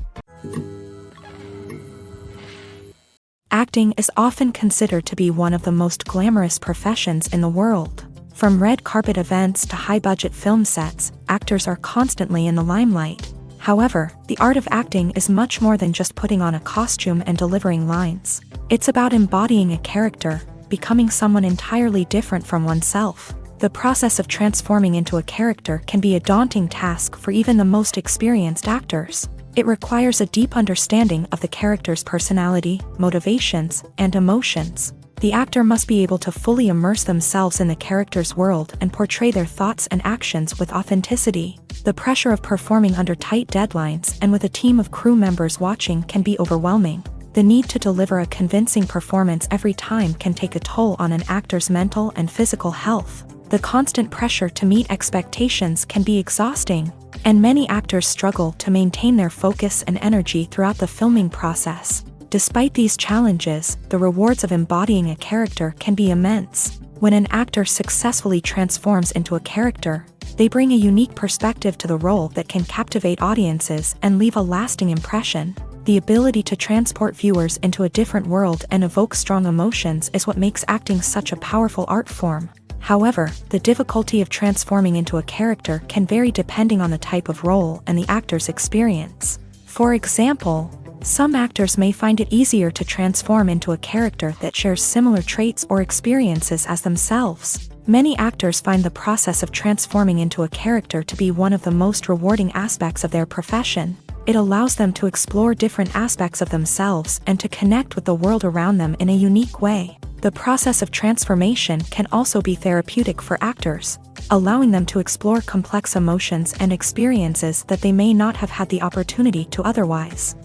Acting is often considered to be one of the most glamorous professions in the world. From red carpet events to high-budget film sets, actors are constantly in the limelight. However, the art of acting is much more than just putting on a costume and delivering lines. It's about embodying a character, becoming someone entirely different from oneself. The process of transforming into a character can be a daunting task for even the most experienced actors. It requires a deep understanding of the character's personality, motivations, and emotions. The actor must be able to fully immerse themselves in the character's world and portray their thoughts and actions with authenticity. The pressure of performing under tight deadlines and with a team of crew members watching can be overwhelming. The need to deliver a convincing performance every time can take a toll on an actor's mental and physical health. The constant pressure to meet expectations can be exhausting, and many actors struggle to maintain their focus and energy throughout the filming process. Despite these challenges, the rewards of embodying a character can be immense. When an actor successfully transforms into a character, they bring a unique perspective to the role that can captivate audiences and leave a lasting impression. The ability to transport viewers into a different world and evoke strong emotions is what makes acting such a powerful art form. However, the difficulty of transforming into a character can vary depending on the type of role and the actor's experience. For example, some actors may find it easier to transform into a character that shares similar traits or experiences as themselves. Many actors find the process of transforming into a character to be one of the most rewarding aspects of their profession. It allows them to explore different aspects of themselves and to connect with the world around them in a unique way. The process of transformation can also be therapeutic for actors, allowing them to explore complex emotions and experiences that they may not have had the opportunity to otherwise.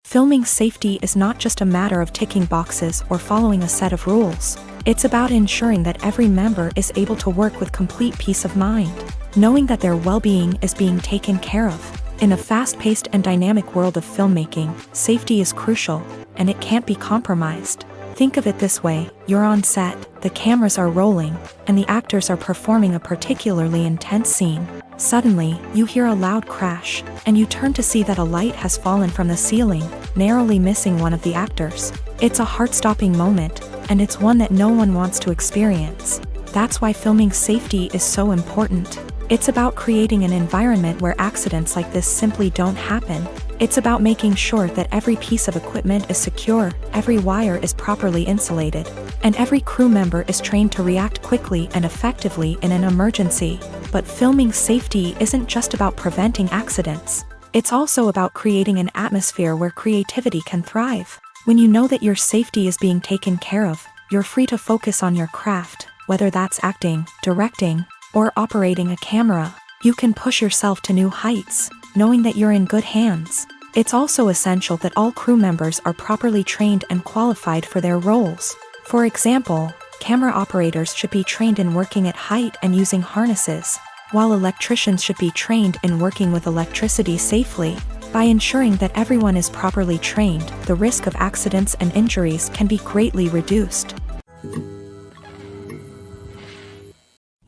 Filming safety is not just a matter of ticking boxes or following a set of rules. It's about ensuring that every member is able to work with complete peace of mind, knowing that their well-being is being taken care of. In a fast-paced and dynamic world of filmmaking, safety is crucial, and it can't be compromised. Think of it this way: you're on set, the cameras are rolling, and the actors are performing a particularly intense scene. Suddenly, you hear a loud crash, and you turn to see that a light has fallen from the ceiling, narrowly missing one of the actors. It's a heart-stopping moment, and it's one that no one wants to experience. That's why filming safety is so important. It's about creating an environment where accidents like this simply don't happen. It's about making sure that every piece of equipment is secure, every wire is properly insulated, and every crew member is trained to react quickly and effectively in an emergency. But filming safety isn't just about preventing accidents. It's also about creating an atmosphere where creativity can thrive. When you know that your safety is being taken care of, you're free to focus on your craft, whether that's acting, directing, or operating a camera. You can push yourself to new heights, knowing that you're in good hands. It's also essential that all crew members are properly trained and qualified for their roles. For example, camera operators should be trained in working at height and using harnesses, while electricians should be trained in working with electricity safely. By ensuring that everyone is properly trained, the risk of accidents and injuries can be greatly reduced.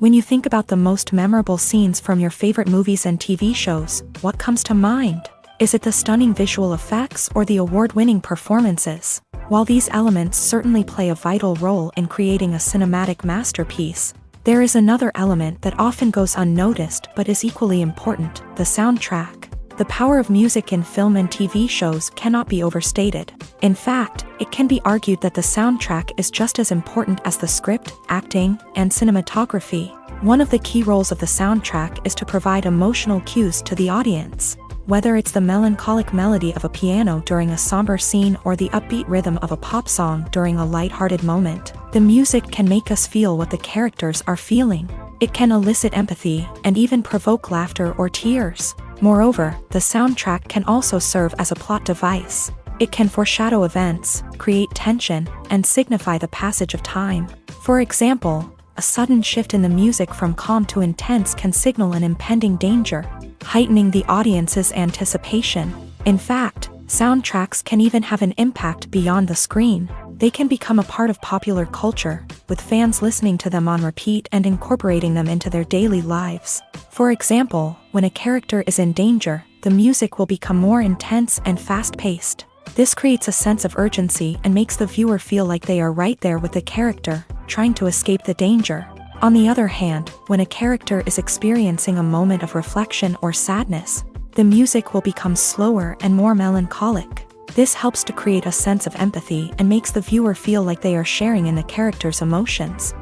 When you think about the most memorable scenes from your favorite movies and TV shows, what comes to mind? Is it the stunning visual effects or the award-winning performances? While these elements certainly play a vital role in creating a cinematic masterpiece, there is another element that often goes unnoticed but is equally important: the soundtrack. The power of music in film and TV shows cannot be overstated. In fact, it can be argued that the soundtrack is just as important as the script, acting, and cinematography. One of the key roles of the soundtrack is to provide emotional cues to the audience. Whether it's the melancholic melody of a piano during a somber scene or the upbeat rhythm of a pop song during a light-hearted moment, the music can make us feel what the characters are feeling. It can elicit empathy and even provoke laughter or tears. Moreover, the soundtrack can also serve as a plot device. It can foreshadow events, create tension, and signify the passage of time. For example, a sudden shift in the music from calm to intense can signal an impending danger, heightening the audience's anticipation. In fact, soundtracks can even have an impact beyond the screen. They can become a part of popular culture, with fans listening to them on repeat and incorporating them into their daily lives. For example, when a character is in danger, the music will become more intense and fast-paced. This creates a sense of urgency and makes the viewer feel like they are right there with the character, trying to escape the danger. On the other hand, when a character is experiencing a moment of reflection or sadness, the music will become slower and more melancholic. This helps to create a sense of empathy and makes the viewer feel like they are sharing in the character's emotions.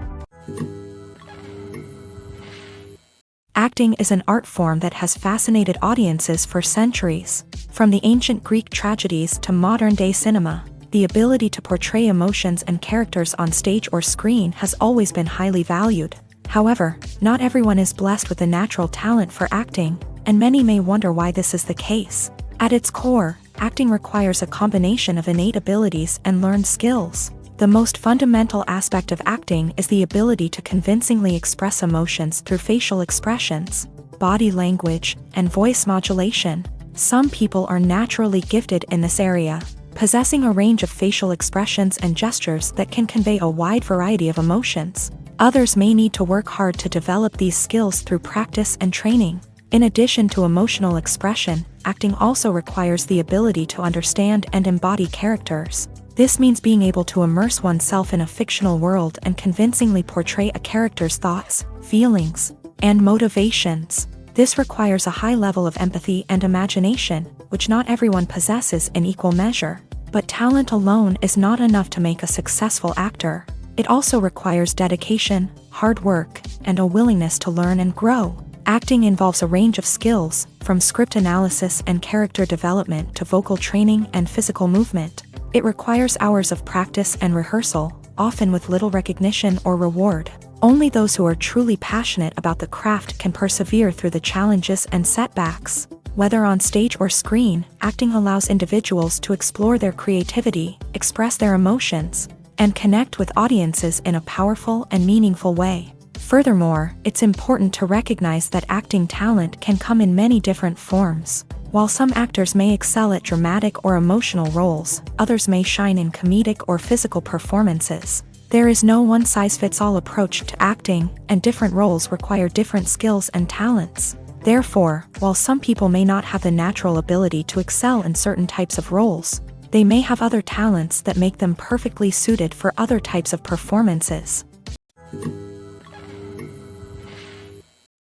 Acting is an art form that has fascinated audiences for centuries. From the ancient Greek tragedies to modern-day cinema, the ability to portray emotions and characters on stage or screen has always been highly valued. However, not everyone is blessed with a natural talent for acting, and many may wonder why this is the case. At its core, acting requires a combination of innate abilities and learned skills. The most fundamental aspect of acting is the ability to convincingly express emotions through facial expressions, body language, and voice modulation. Some people are naturally gifted in this area, possessing a range of facial expressions and gestures that can convey a wide variety of emotions. Others may need to work hard to develop these skills through practice and training. In addition to emotional expression, acting also requires the ability to understand and embody characters. This means being able to immerse oneself in a fictional world and convincingly portray a character's thoughts, feelings, and motivations. This requires a high level of empathy and imagination, which not everyone possesses in equal measure. But talent alone is not enough to make a successful actor. It also requires dedication, hard work, and a willingness to learn and grow. Acting involves a range of skills, from script analysis and character development to vocal training and physical movement. It requires hours of practice and rehearsal, often with little recognition or reward. Only those who are truly passionate about the craft can persevere through the challenges and setbacks. Whether on stage or screen, acting allows individuals to explore their creativity, express their emotions, and connect with audiences in a powerful and meaningful way. Furthermore, it's important to recognize that acting talent can come in many different forms. While some actors may excel at dramatic or emotional roles, others may shine in comedic or physical performances. There is no one-size-fits-all approach to acting, and different roles require different skills and talents. Therefore, while some people may not have the natural ability to excel in certain types of roles, they may have other talents that make them perfectly suited for other types of performances.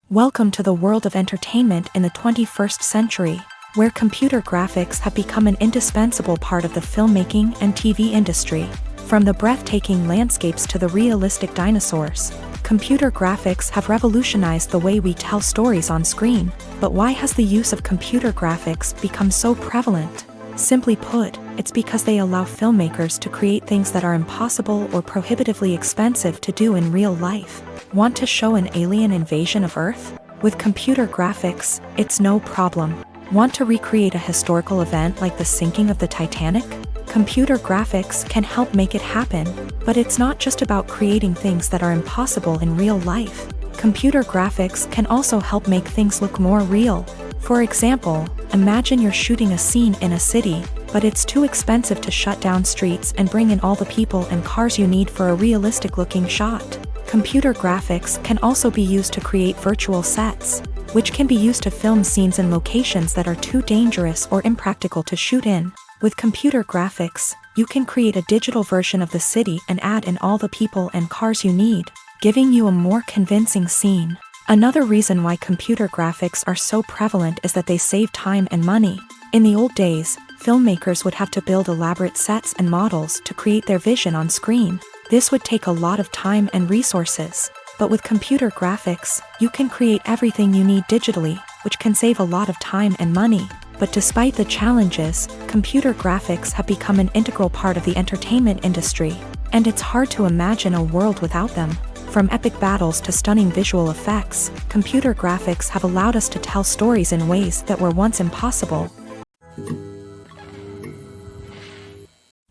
Welcome to the world of entertainment in the 21st century, where computer graphics have become an indispensable part of the filmmaking and TV industry. From the breathtaking landscapes to the realistic dinosaurs, computer graphics have revolutionized the way we tell stories on screen. But why has the use of computer graphics become so prevalent? Simply put, it's because they allow filmmakers to create things that are impossible or prohibitively expensive to do in real life. Want to show an alien invasion of Earth? With computer graphics, it's no problem. Want to recreate a historical event like the sinking of the Titanic? Computer graphics can help make it happen, but it's not just about creating things that are impossible in real life. Computer graphics can also help make things look more real. For example, imagine you're shooting a scene in a city, but it's too expensive to shut down streets and bring in all the people and cars you need for a realistic-looking shot. Computer graphics can also be used to create virtual sets, which can be used to film scenes in locations that are too dangerous or impractical to shoot in. With computer graphics, you can create a digital version of the city and add in all the people and cars you need, giving you a more convincing scene. Another reason why computer graphics are so prevalent is that they save time and money. In the old days, filmmakers would have to build elaborate sets and models to create their vision on screen. This would take a lot of time and resources. But with computer graphics, you can create everything you need digitally, which can save a lot of time and money. But despite the challenges, computer graphics have become an integral part of the entertainment industry, and it's hard to imagine a world without them. From epic battles to stunning visual effects, computer graphics have allowed us to tell stories in ways that were once impossible.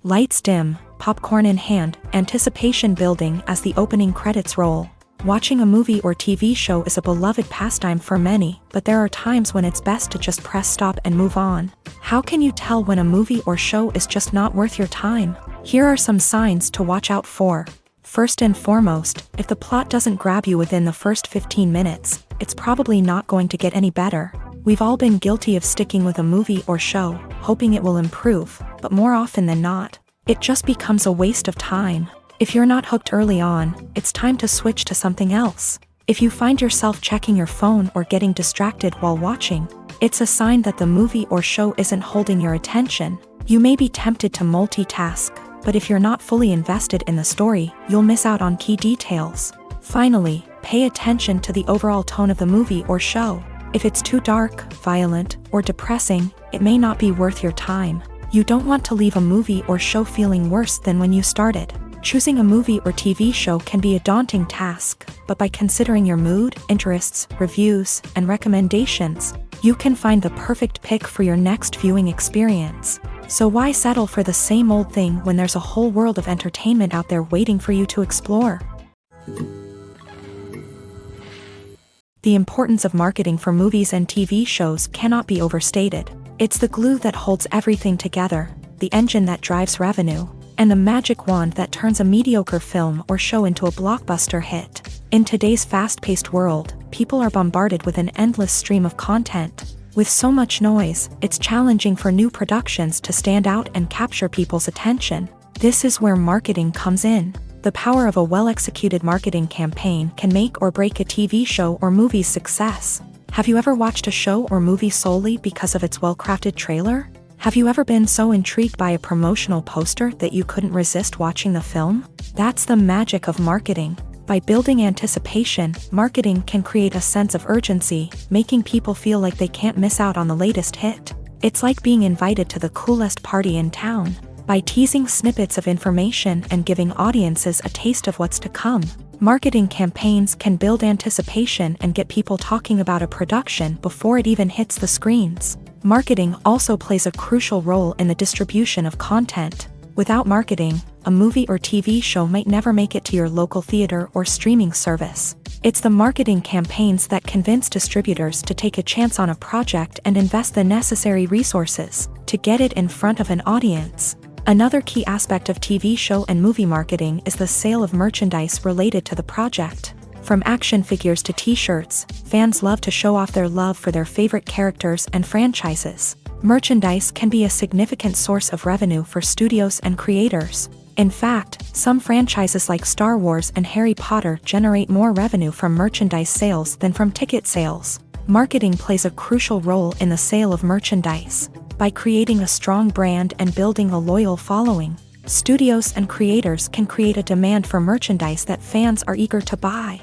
Lights dim, popcorn in hand, anticipation building as the opening credits roll. Watching a movie or TV show is a beloved pastime for many, but there are times when it's best to just press stop and move on. How can you tell when a movie or show is just not worth your time? Here are some signs to watch out for. First and foremost, if the plot doesn't grab you within the first 15 minutes, it's probably not going to get any better. We've all been guilty of sticking with a movie or show, hoping it will improve, but more often than not, it just becomes a waste of time. If you're not hooked early on, it's time to switch to something else. If you find yourself checking your phone or getting distracted while watching, it's a sign that the movie or show isn't holding your attention. You may be tempted to multitask, but if you're not fully invested in the story, you'll miss out on key details. Finally, pay attention to the overall tone of the movie or show. If it's too dark, violent, or depressing, it may not be worth your time. You don't want to leave a movie or show feeling worse than when you started. Choosing a movie or TV show can be a daunting task, but by considering your mood, interests, reviews, and recommendations, you can find the perfect pick for your next viewing experience. So why settle for the same old thing when there's a whole world of entertainment out there waiting for you to explore? The importance of marketing for movies and TV shows cannot be overstated. It's the glue that holds everything together, the engine that drives revenue, and the magic wand that turns a mediocre film or show into a blockbuster hit. In today's fast-paced world, people are bombarded with an endless stream of content. With so much noise, it's challenging for new productions to stand out and capture people's attention. This is where marketing comes in. The power of a well-executed marketing campaign can make or break a TV show or movie's success. Have you ever watched a show or movie solely because of its well-crafted trailer? Have you ever been so intrigued by a promotional poster that you couldn't resist watching the film? That's the magic of marketing. By building anticipation, marketing can create a sense of urgency, making people feel like they can't miss out on the latest hit. It's like being invited to the coolest party in town. By teasing snippets of information and giving audiences a taste of what's to come, marketing campaigns can build anticipation and get people talking about a production before it even hits the screens. Marketing also plays a crucial role in the distribution of content. Without marketing, a movie or TV show might never make it to your local theater or streaming service. It's the marketing campaigns that convince distributors to take a chance on a project and invest the necessary resources to get it in front of an audience. Another key aspect of TV show and movie marketing is the sale of merchandise related to the project. From action figures to t-shirts, fans love to show off their love for their favorite characters and franchises. Merchandise can be a significant source of revenue for studios and creators. In fact, some franchises like Star Wars and Harry Potter generate more revenue from merchandise sales than from ticket sales. Marketing plays a crucial role in the sale of merchandise. By creating a strong brand and building a loyal following, studios and creators can create a demand for merchandise that fans are eager to buy.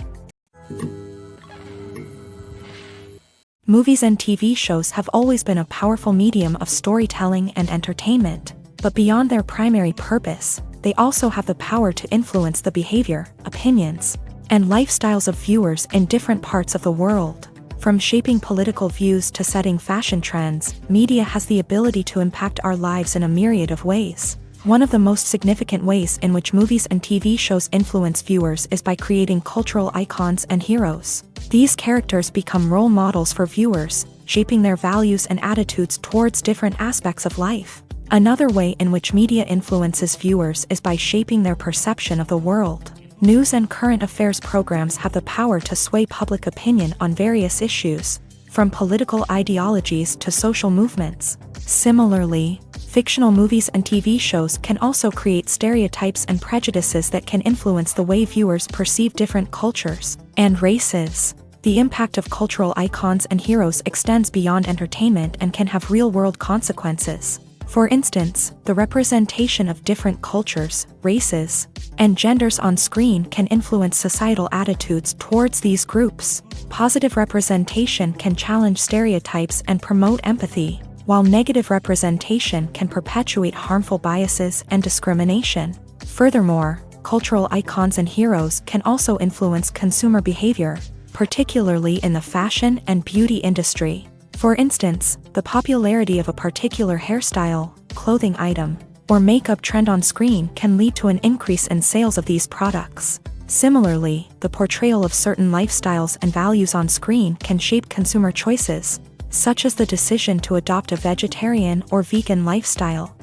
Movies and TV shows have always been a powerful medium of storytelling and entertainment, but beyond their primary purpose, they also have the power to influence the behavior, opinions, and lifestyles of viewers in different parts of the world. From shaping political views to setting fashion trends, media has the ability to impact our lives in a myriad of ways. One of the most significant ways in which movies and TV shows influence viewers is by creating cultural icons and heroes. These characters become role models for viewers, shaping their values and attitudes towards different aspects of life. Another way in which media influences viewers is by shaping their perception of the world. News and current affairs programs have the power to sway public opinion on various issues, from political ideologies to social movements. Similarly, fictional movies and TV shows can also create stereotypes and prejudices that can influence the way viewers perceive different cultures and races. The impact of cultural icons and heroes extends beyond entertainment and can have real-world consequences. For instance, the representation of different cultures, races, and genders on screen can influence societal attitudes towards these groups. Positive representation can challenge stereotypes and promote empathy, while negative representation can perpetuate harmful biases and discrimination. Furthermore, cultural icons and heroes can also influence consumer behavior, particularly in the fashion and beauty industry. For instance, the popularity of a particular hairstyle, clothing item, or makeup trend on screen can lead to an increase in sales of these products. Similarly, the portrayal of certain lifestyles and values on screen can shape consumer choices, such as the decision to adopt a vegetarian or vegan lifestyle.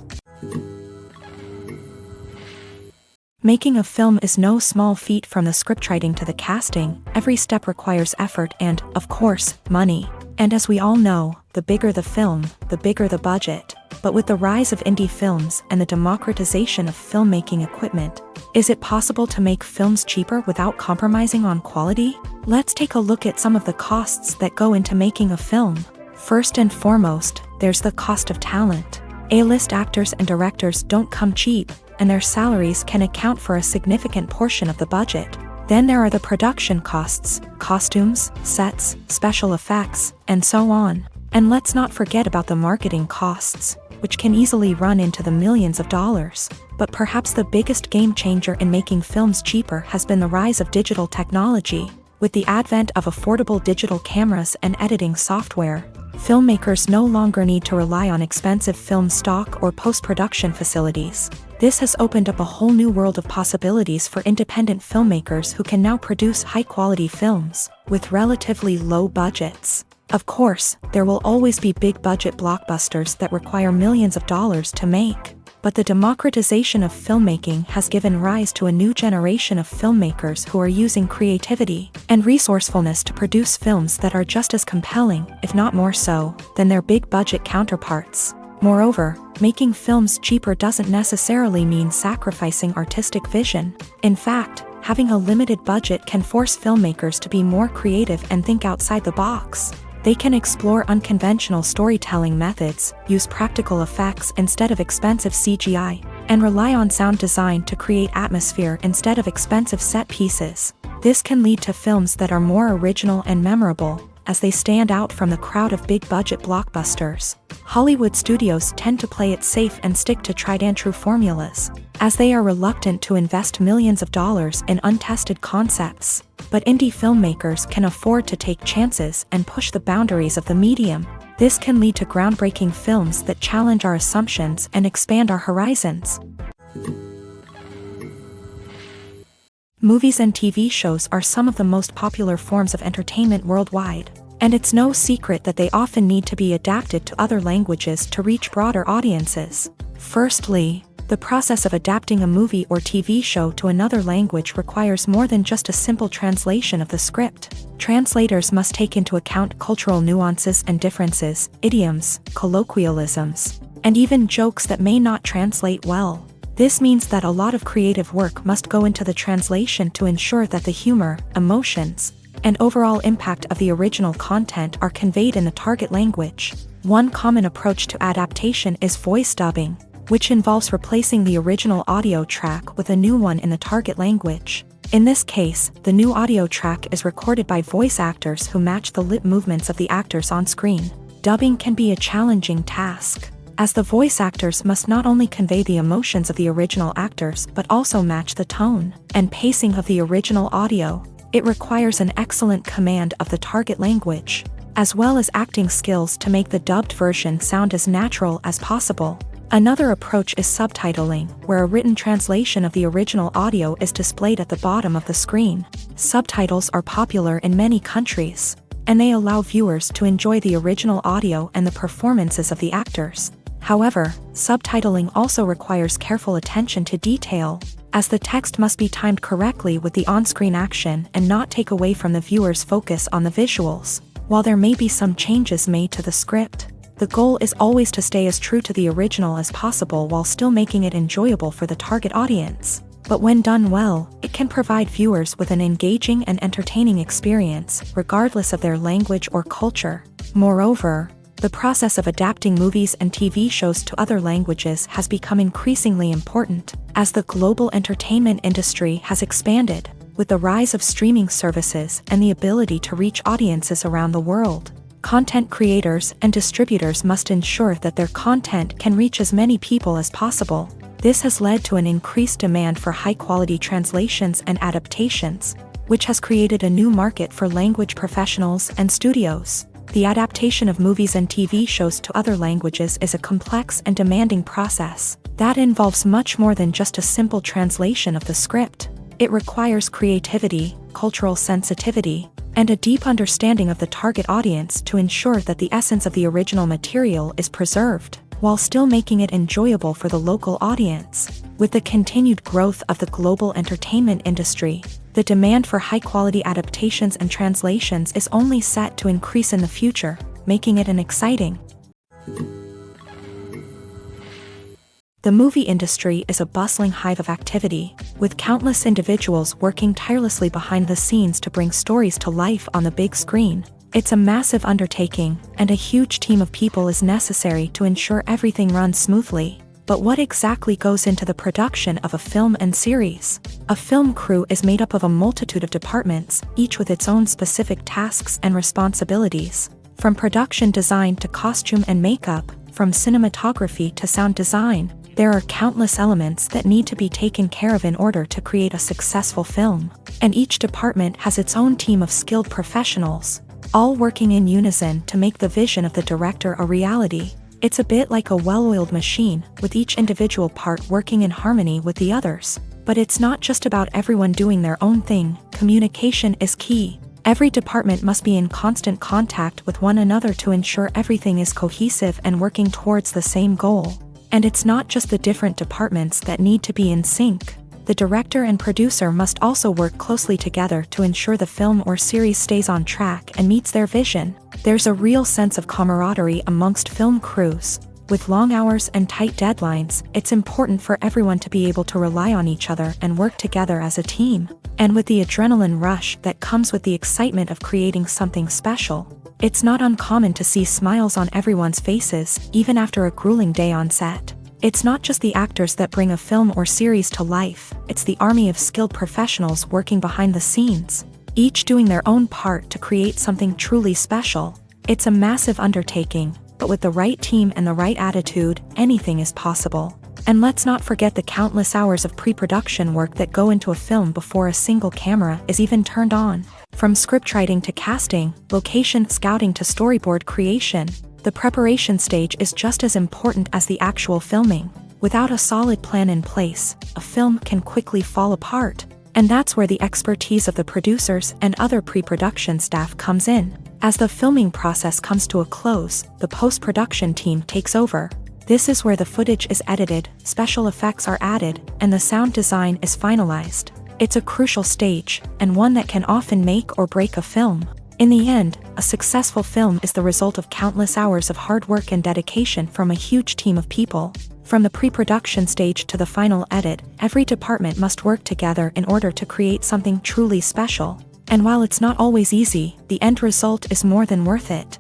Making a film is no small feat. From the scriptwriting to the casting, every step requires effort and, of course, money. And as we all know, the bigger the film, the bigger the budget. But with the rise of indie films and the democratization of filmmaking equipment, is it possible to make films cheaper without compromising on quality? Let's take a look at some of the costs that go into making a film. First and foremost, there's the cost of talent. A-list actors and directors don't come cheap, and their salaries can account for a significant portion of the budget. Then there are the production costs, costumes, sets, special effects, and so on. And let's not forget about the marketing costs, which can easily run into the millions of dollars. But perhaps the biggest game changer in making films cheaper has been the rise of digital technology. With the advent of affordable digital cameras and editing software, filmmakers no longer need to rely on expensive film stock or post-production facilities. This has opened up a whole new world of possibilities for independent filmmakers who can now produce high-quality films with relatively low budgets. Of course, there will always be big-budget blockbusters that require millions of dollars to make. But the democratization of filmmaking has given rise to a new generation of filmmakers who are using creativity and resourcefulness to produce films that are just as compelling, if not more so, than their big-budget counterparts. Moreover, making films cheaper doesn't necessarily mean sacrificing artistic vision. In fact, having a limited budget can force filmmakers to be more creative and think outside the box. They can explore unconventional storytelling methods, use practical effects instead of expensive CGI, and rely on sound design to create atmosphere instead of expensive set pieces. This can lead to films that are more original and memorable, as they stand out from the crowd of big-budget blockbusters. Hollywood studios tend to play it safe and stick to tried-and-true formulas, as they are reluctant to invest millions of dollars in untested concepts. But indie filmmakers can afford to take chances and push the boundaries of the medium. This can lead to groundbreaking films that challenge our assumptions and expand our horizons. Movies and TV shows are some of the most popular forms of entertainment worldwide, and it's no secret that they often need to be adapted to other languages to reach broader audiences. Firstly, the process of adapting a movie or TV show to another language requires more than just a simple translation of the script. Translators must take into account cultural nuances and differences, idioms, colloquialisms, and even jokes that may not translate well. This means that a lot of creative work must go into the translation to ensure that the humor, emotions, and overall impact of the original content are conveyed in the target language. One common approach to adaptation is voice dubbing, which involves replacing the original audio track with a new one in the target language. In this case, the new audio track is recorded by voice actors who match the lip movements of the actors on screen. Dubbing can be a challenging task, as the voice actors must not only convey the emotions of the original actors but also match the tone and pacing of the original audio. It requires an excellent command of the target language, as well as acting skills to make the dubbed version sound as natural as possible. Another approach is subtitling, where a written translation of the original audio is displayed at the bottom of the screen. Subtitles are popular in many countries, and they allow viewers to enjoy the original audio and the performances of the actors. However, subtitling also requires careful attention to detail, as the text must be timed correctly with the on-screen action and not take away from the viewer's focus on the visuals. While there may be some changes made to the script, the goal is always to stay as true to the original as possible while still making it enjoyable for the target audience. But when done well, it can provide viewers with an engaging and entertaining experience, regardless of their language or culture. Moreover, the process of adapting movies and TV shows to other languages has become increasingly important, as the global entertainment industry has expanded, with the rise of streaming services and the ability to reach audiences around the world. Content creators and distributors must ensure that their content can reach as many people as possible. This has led to an increased demand for high-quality translations and adaptations, which has created a new market for language professionals and studios. The adaptation of movies and TV shows to other languages is a complex and demanding process that involves much more than just a simple translation of the script. It requires creativity, cultural sensitivity, and a deep understanding of the target audience to ensure that the essence of the original material is preserved, while still making it enjoyable for the local audience. With the continued growth of the global entertainment industry, the demand for high-quality adaptations and translations is only set to increase in the future, making it an exciting. The movie industry is a bustling hive of activity, with countless individuals working tirelessly behind the scenes to bring stories to life on the big screen. It's a massive undertaking, and a huge team of people is necessary to ensure everything runs smoothly. But what exactly goes into the production of a film and series? A film crew is made up of a multitude of departments, each with its own specific tasks and responsibilities. From production design to costume and makeup, from cinematography to sound design, there are countless elements that need to be taken care of in order to create a successful film. And each department has its own team of skilled professionals, all working in unison to make the vision of the director a reality. It's a bit like a well-oiled machine, with each individual part working in harmony with the others. But it's not just about everyone doing their own thing. Communication is key. Every department must be in constant contact with one another to ensure everything is cohesive and working towards the same goal. And it's not just the different departments that need to be in sync. The director and producer must also work closely together to ensure the film or series stays on track and meets their vision. There's a real sense of camaraderie amongst film crews. With long hours and tight deadlines, it's important for everyone to be able to rely on each other and work together as a team. And with the adrenaline rush that comes with the excitement of creating something special, it's not uncommon to see smiles on everyone's faces, even after a grueling day on set. It's not just the actors that bring a film or series to life, it's the army of skilled professionals working behind the scenes, each doing their own part to create something truly special. It's a massive undertaking, but with the right team and the right attitude, anything is possible. And let's not forget the countless hours of pre-production work that go into a film before a single camera is even turned on. From scriptwriting to casting, location scouting to storyboard creation, the preparation stage is just as important as the actual filming. Without a solid plan in place, a film can quickly fall apart. And that's where the expertise of the producers and other pre-production staff comes in. As the filming process comes to a close, the post-production team takes over. This is where the footage is edited, special effects are added, and the sound design is finalized. It's a crucial stage, and one that can often make or break a film. In the end, a successful film is the result of countless hours of hard work and dedication from a huge team of people. From the pre-production stage to the final edit, every department must work together in order to create something truly special. And while it's not always easy, the end result is more than worth it.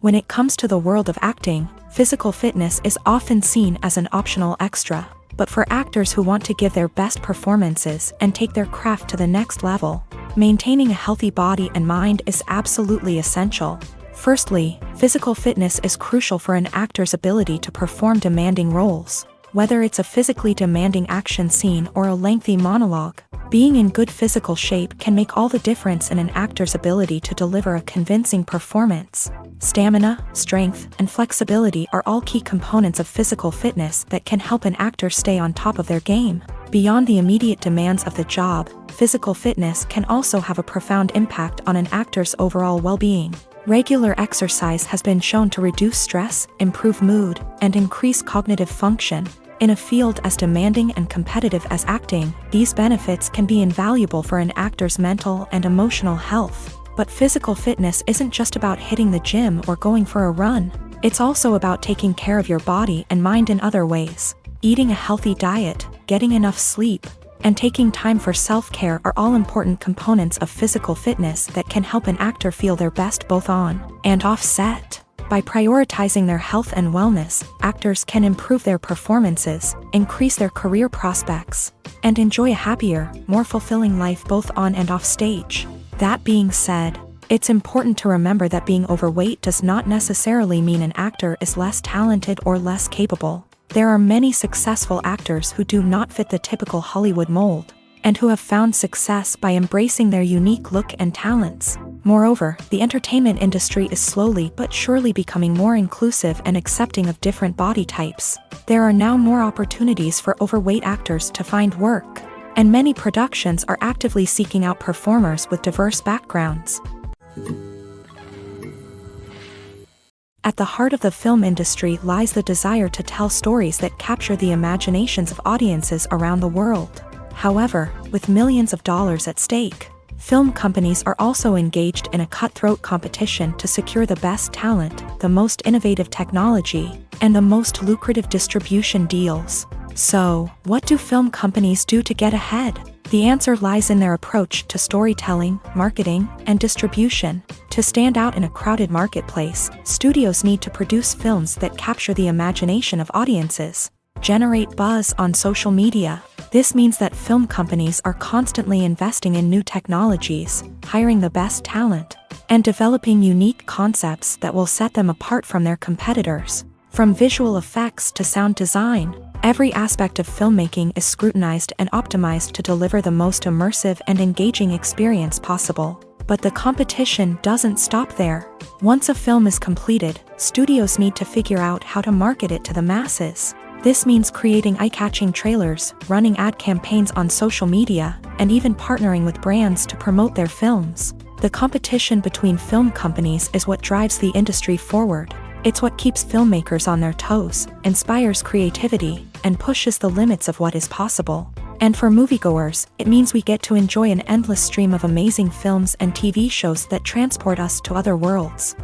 When it comes to the world of acting, physical fitness is often seen as an optional extra. But for actors who want to give their best performances and take their craft to the next level, maintaining a healthy body and mind is absolutely essential. Firstly, physical fitness is crucial for an actor's ability to perform demanding roles. Whether it's a physically demanding action scene or a lengthy monologue, being in good physical shape can make all the difference in an actor's ability to deliver a convincing performance. Stamina, strength, and flexibility are all key components of physical fitness that can help an actor stay on top of their game. Beyond the immediate demands of the job, physical fitness can also have a profound impact on an actor's overall well-being. Regular exercise has been shown to reduce stress, improve mood, and increase cognitive function. In a field as demanding and competitive as acting, these benefits can be invaluable for an actor's mental and emotional health. But physical fitness isn't just about hitting the gym or going for a run. It's also about taking care of your body and mind in other ways. Eating a healthy diet, getting enough sleep, and taking time for self-care are all important components of physical fitness that can help an actor feel their best both on and off set. By prioritizing their health and wellness, actors can improve their performances, increase their career prospects, and enjoy a happier, more fulfilling life both on and off stage. That being said, it's important to remember that being overweight does not necessarily mean an actor is less talented or less capable. There are many successful actors who do not fit the typical Hollywood mold, and who have found success by embracing their unique look and talents. Moreover, the entertainment industry is slowly but surely becoming more inclusive and accepting of different body types. There are now more opportunities for overweight actors to find work, and many productions are actively seeking out performers with diverse backgrounds. At the heart of the film industry lies the desire to tell stories that capture the imaginations of audiences around the world. However, with millions of dollars at stake, film companies are also engaged in a cutthroat competition to secure the best talent, the most innovative technology, and the most lucrative distribution deals. So, what do film companies do to get ahead? The answer lies in their approach to storytelling, marketing, and distribution. To stand out in a crowded marketplace, studios need to produce films that capture the imagination of audiences, generate buzz on social media. This means that film companies are constantly investing in new technologies, hiring the best talent, and developing unique concepts that will set them apart from their competitors. From visual effects to sound design, every aspect of filmmaking is scrutinized and optimized to deliver the most immersive and engaging experience possible. But the competition doesn't stop there. Once a film is completed, studios need to figure out how to market it to the masses. This means creating eye-catching trailers, running ad campaigns on social media, and even partnering with brands to promote their films. The competition between film companies is what drives the industry forward. It's what keeps filmmakers on their toes, inspires creativity, and pushes the limits of what is possible. And for moviegoers, it means we get to enjoy an endless stream of amazing films and TV shows that transport us to other worlds.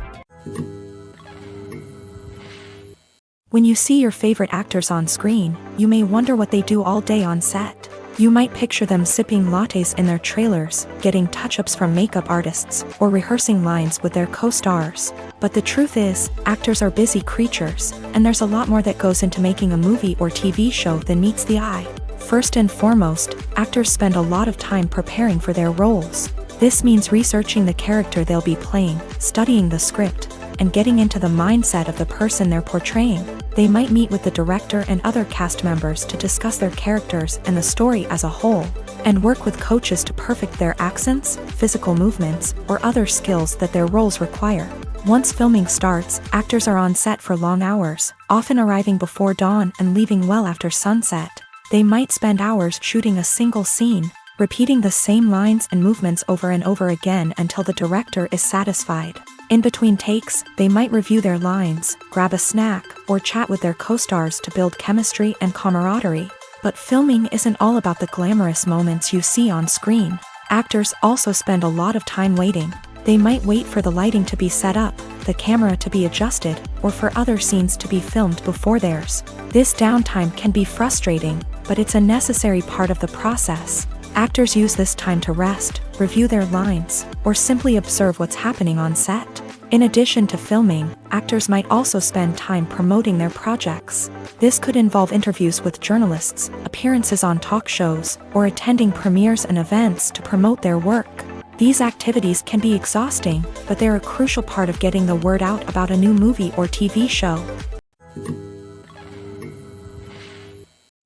When you see your favorite actors on screen, you may wonder what they do all day on set. You might picture them sipping lattes in their trailers, getting touch-ups from makeup artists, or rehearsing lines with their co-stars. But the truth is, actors are busy creatures, and there's a lot more that goes into making a movie or TV show than meets the eye. First and foremost, actors spend a lot of time preparing for their roles. This means researching the character they'll be playing, studying the script, and getting into the mindset of the person they're portraying. They might meet with the director and other cast members to discuss their characters and the story as a whole, and work with coaches to perfect their accents, physical movements, or other skills that their roles require. Once filming starts, actors are on set for long hours, often arriving before dawn and leaving well after sunset. They might spend hours shooting a single scene, repeating the same lines and movements over and over again until the director is satisfied. In between takes, they might review their lines, grab a snack, or chat with their co-stars to build chemistry and camaraderie. But filming isn't all about the glamorous moments you see on screen. Actors also spend a lot of time waiting. They might wait for the lighting to be set up, the camera to be adjusted, or for other scenes to be filmed before theirs. This downtime can be frustrating, but it's a necessary part of the process. Actors use this time to rest, review their lines, or simply observe what's happening on set. In addition to filming, actors might also spend time promoting their projects. This could involve interviews with journalists, appearances on talk shows, or attending premieres and events to promote their work. These activities can be exhausting, but they're a crucial part of getting the word out about a new movie or TV show.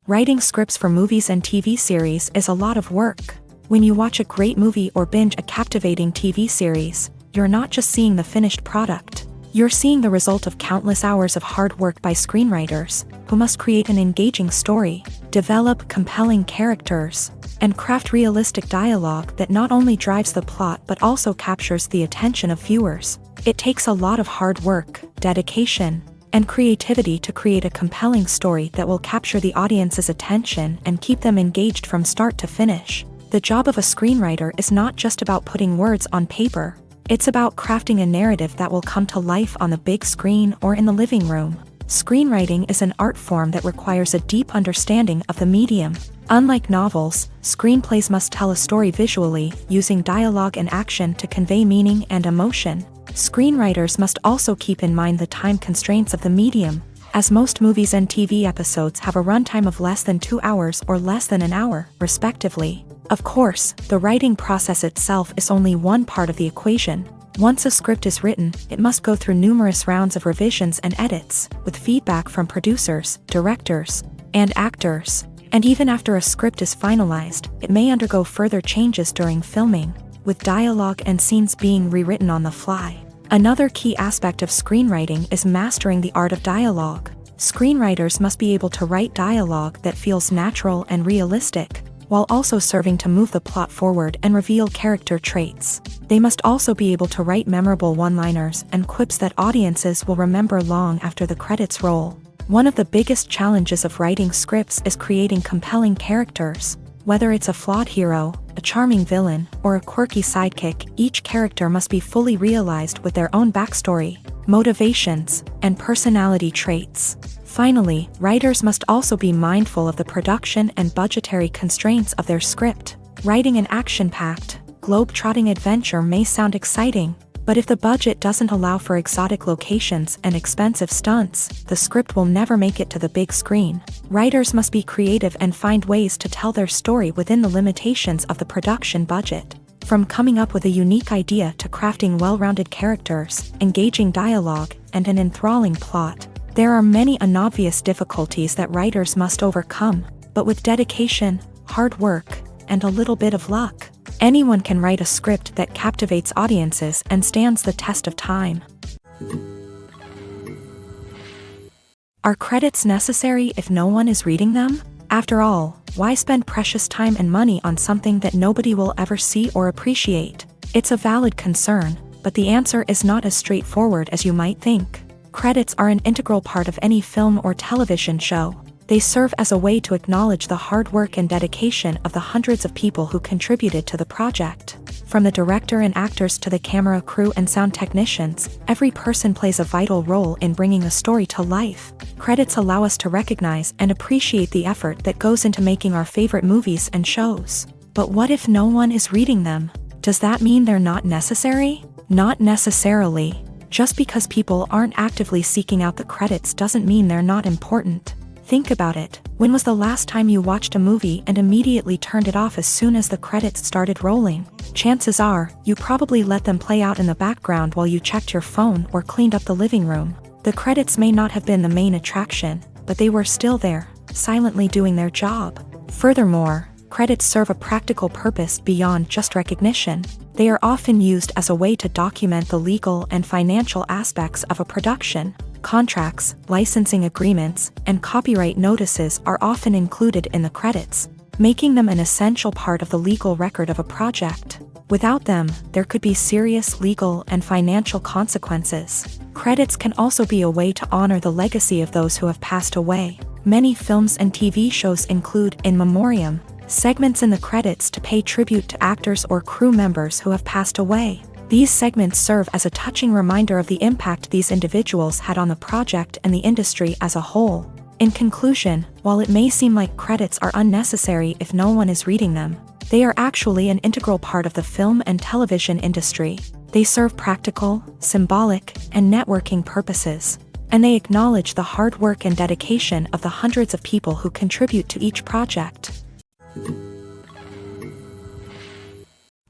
Writing scripts for movies and TV series is a lot of work. When you watch a great movie or binge a captivating TV series, you're not just seeing the finished product. You're seeing the result of countless hours of hard work by screenwriters, who must create an engaging story, develop compelling characters, and craft realistic dialogue that not only drives the plot but also captures the attention of viewers. It takes a lot of hard work, dedication, and creativity to create a compelling story that will capture the audience's attention and keep them engaged from start to finish. The job of a screenwriter is not just about putting words on paper. It's about crafting a narrative that will come to life on the big screen or in the living room. Screenwriting is an art form that requires a deep understanding of the medium. Unlike novels, screenplays must tell a story visually, using dialogue and action to convey meaning and emotion. Screenwriters must also keep in mind the time constraints of the medium, as most movies and TV episodes have a runtime of less than 2 hours or less than an hour, respectively. Of course, the writing process itself is only one part of the equation. Once a script is written, it must go through numerous rounds of revisions and edits, with feedback from producers, directors, and actors. And even after a script is finalized, it may undergo further changes during filming, with dialogue and scenes being rewritten on the fly. Another key aspect of screenwriting is mastering the art of dialogue. Screenwriters must be able to write dialogue that feels natural and realistic, while also serving to move the plot forward and reveal character traits. They must also be able to write memorable one-liners and quips that audiences will remember long after the credits roll. One of the biggest challenges of writing scripts is creating compelling characters. Whether it's a flawed hero, a charming villain, or a quirky sidekick, each character must be fully realized with their own backstory, motivations, and personality traits. Finally, writers must also be mindful of the production and budgetary constraints of their script. Writing an action-packed, globe-trotting adventure may sound exciting, but if the budget doesn't allow for exotic locations and expensive stunts, the script will never make it to the big screen. Writers must be creative and find ways to tell their story within the limitations of the production budget. From coming up with a unique idea to crafting well-rounded characters, engaging dialogue, and an enthralling plot, there are many unobvious difficulties that writers must overcome, but with dedication, hard work, and a little bit of luck, anyone can write a script that captivates audiences and stands the test of time. Are credits necessary if no one is reading them? After all, why spend precious time and money on something that nobody will ever see or appreciate? It's a valid concern, but the answer is not as straightforward as you might think. Credits are an integral part of any film or television show. They serve as a way to acknowledge the hard work and dedication of the hundreds of people who contributed to the project. From the director and actors to the camera crew and sound technicians, every person plays a vital role in bringing a story to life. Credits allow us to recognize and appreciate the effort that goes into making our favorite movies and shows. But what if no one is reading them? Does that mean they're not necessary? Not necessarily. Just because people aren't actively seeking out the credits doesn't mean they're not important. Think about it. When was the last time you watched a movie and immediately turned it off as soon as the credits started rolling? Chances are, you probably let them play out in the background while you checked your phone or cleaned up the living room. The credits may not have been the main attraction, but they were still there, silently doing their job. Furthermore, credits serve a practical purpose beyond just recognition. They are often used as a way to document the legal and financial aspects of a production. Contracts, licensing agreements, and copyright notices are often included in the credits, making them an essential part of the legal record of a project. Without them, there could be serious legal and financial consequences. Credits can also be a way to honor the legacy of those who have passed away. Many films and TV shows include in memoriam segments in the credits to pay tribute to actors or crew members who have passed away. These segments serve as a touching reminder of the impact these individuals had on the project and the industry as a whole. In conclusion, while it may seem like credits are unnecessary if no one is reading them, they are actually an integral part of the film and television industry. They serve practical, symbolic, and networking purposes, and they acknowledge the hard work and dedication of the hundreds of people who contribute to each project.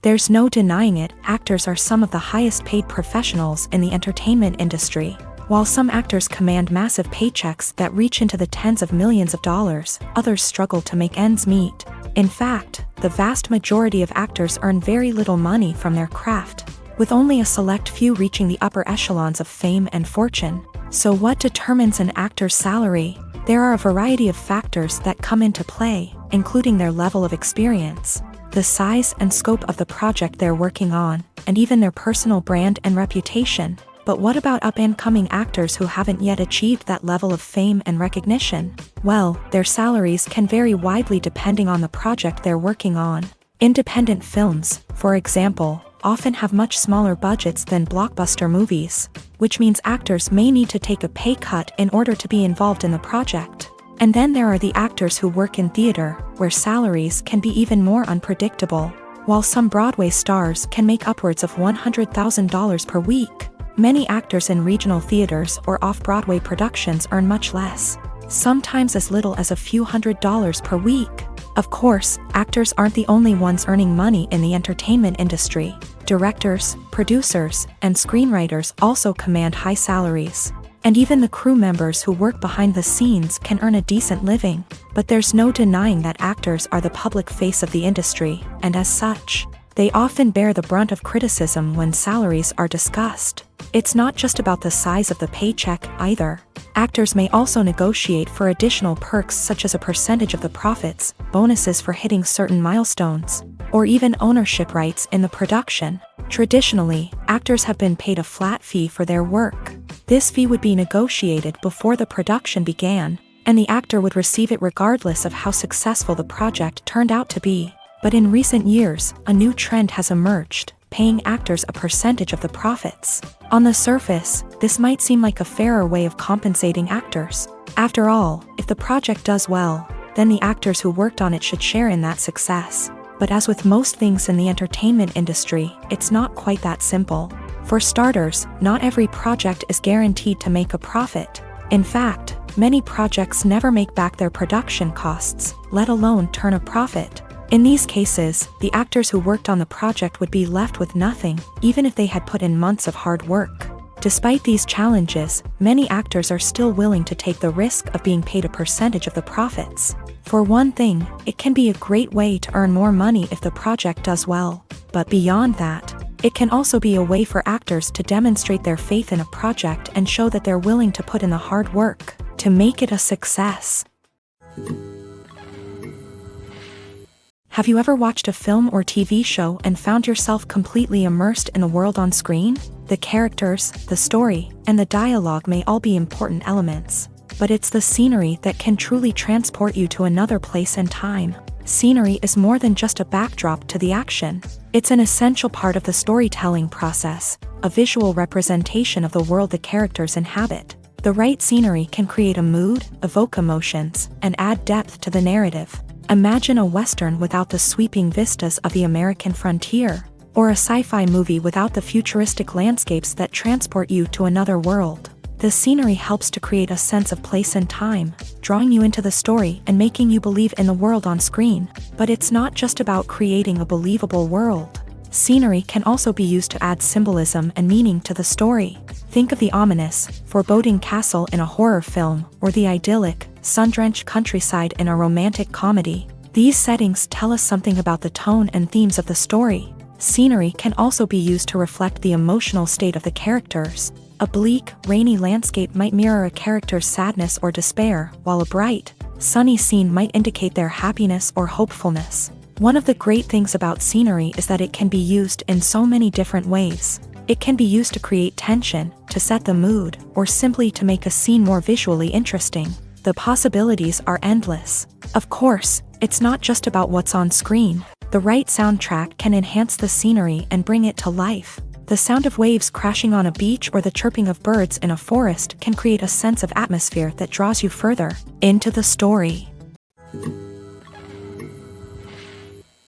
There's no denying it, actors are some of the highest paid professionals in the entertainment industry. While some actors command massive paychecks that reach into the tens of millions of dollars, others struggle to make ends meet. In fact, the vast majority of actors earn very little money from their craft, with only a select few reaching the upper echelons of fame and fortune. So what determines an actor's salary? There are a variety of factors that come into play, including their level of experience, the size and scope of the project they're working on, and even their personal brand and reputation. But what about up-and-coming actors who haven't yet achieved that level of fame and recognition? Well, their salaries can vary widely depending on the project they're working on. Independent films, for example, often have much smaller budgets than blockbuster movies, which means actors may need to take a pay cut in order to be involved in the project. And then there are the actors who work in theater, where salaries can be even more unpredictable. While some Broadway stars can make upwards of $100,000 per week, many actors in regional theaters or off-Broadway productions earn much less, sometimes as little as a few $100s per week. Of course, actors aren't the only ones earning money in the entertainment industry. Directors, producers, and screenwriters also command high salaries. And even the crew members who work behind the scenes can earn a decent living. But there's no denying that actors are the public face of the industry, and as such, they often bear the brunt of criticism when salaries are discussed. It's not just about the size of the paycheck, either. Actors may also negotiate for additional perks such as a percentage of the profits, bonuses for hitting certain milestones, or even ownership rights in the production. Traditionally, actors have been paid a flat fee for their work. This fee would be negotiated before the production began, and the actor would receive it regardless of how successful the project turned out to be. But in recent years, a new trend has emerged, paying actors a percentage of the profits. On the surface, this might seem like a fairer way of compensating actors. After all, if the project does well, then the actors who worked on it should share in that success. But as with most things in the entertainment industry, it's not quite that simple. For starters, not every project is guaranteed to make a profit. In fact, many projects never make back their production costs, let alone turn a profit. In these cases, the actors who worked on the project would be left with nothing, even if they had put in months of hard work. Despite these challenges, many actors are still willing to take the risk of being paid a percentage of the profits. For one thing, it can be a great way to earn more money if the project does well. But beyond that, it can also be a way for actors to demonstrate their faith in a project and show that they're willing to put in the hard work to make it a success. Have you ever watched a film or TV show and found yourself completely immersed in the world on screen? The characters, the story, and the dialogue may all be important elements, but it's the scenery that can truly transport you to another place and time. Scenery is more than just a backdrop to the action. It's an essential part of the storytelling process, a visual representation of the world the characters inhabit. The right scenery can create a mood, evoke emotions, and add depth to the narrative. Imagine a Western without the sweeping vistas of the American frontier, or a sci-fi movie without the futuristic landscapes that transport you to another world. The scenery helps to create a sense of place and time, drawing you into the story and making you believe in the world on screen. But it's not just about creating a believable world. Scenery can also be used to add symbolism and meaning to the story. Think of the ominous, foreboding castle in a horror film, or the idyllic, sun-drenched countryside in a romantic comedy. These settings tell us something about the tone and themes of the story. Scenery can also be used to reflect the emotional state of the characters. A bleak, rainy landscape might mirror a character's sadness or despair, while a bright, sunny scene might indicate their happiness or hopefulness. One of the great things about scenery is that it can be used in so many different ways. It can be used to create tension, to set the mood, or simply to make a scene more visually interesting. The possibilities are endless. Of course, it's not just about what's on screen. The right soundtrack can enhance the scenery and bring it to life. The sound of waves crashing on a beach or the chirping of birds in a forest can create a sense of atmosphere that draws you further into the story.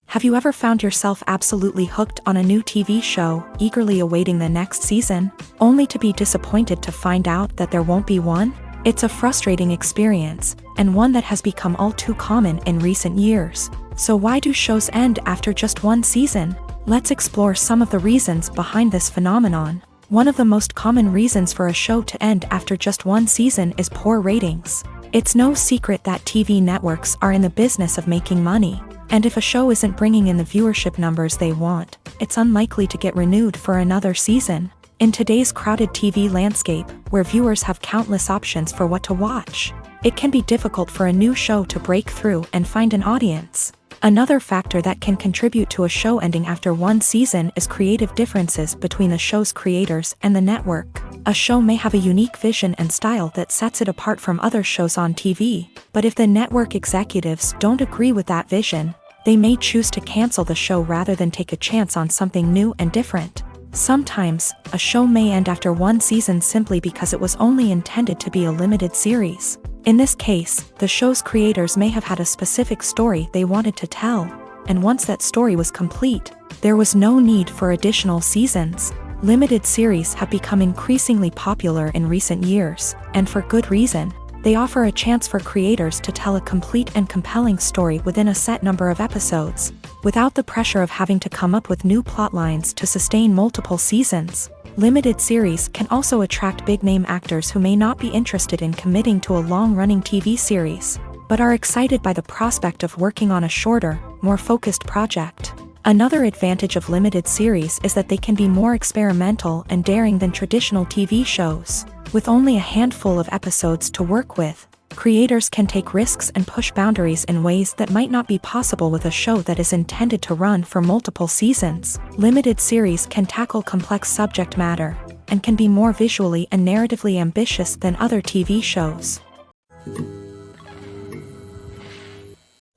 Have you ever found yourself absolutely hooked on a new TV show, eagerly awaiting the next season, only to be disappointed to find out that there won't be one? It's a frustrating experience, and one that has become all too common in recent years. So why do shows end after just one season? Let's explore some of the reasons behind this phenomenon. One of the most common reasons for a show to end after just one season is poor ratings. It's no secret that TV networks are in the business of making money, and if a show isn't bringing in the viewership numbers they want, it's unlikely to get renewed for another season. In today's crowded TV landscape, where viewers have countless options for what to watch, it can be difficult for a new show to break through and find an audience. Another factor that can contribute to a show ending after one season is creative differences between the show's creators and the network. A show may have a unique vision and style that sets it apart from other shows on TV, but if the network executives don't agree with that vision, they may choose to cancel the show rather than take a chance on something new and different. Sometimes, a show may end after one season simply because it was only intended to be a limited series. In this case, the show's creators may have had a specific story they wanted to tell, and once that story was complete, there was no need for additional seasons. Limited series have become increasingly popular in recent years, and for good reason. They offer a chance for creators to tell a complete and compelling story within a set number of episodes, without the pressure of having to come up with new plotlines to sustain multiple seasons. Limited series can also attract big-name actors who may not be interested in committing to a long-running TV series, but are excited by the prospect of working on a shorter, more focused project. Another advantage of limited series is that they can be more experimental and daring than traditional TV shows. With only a handful of episodes to work with, creators can take risks and push boundaries in ways that might not be possible with a show that is intended to run for multiple seasons. Limited series can tackle complex subject matter, and can be more visually and narratively ambitious than other TV shows.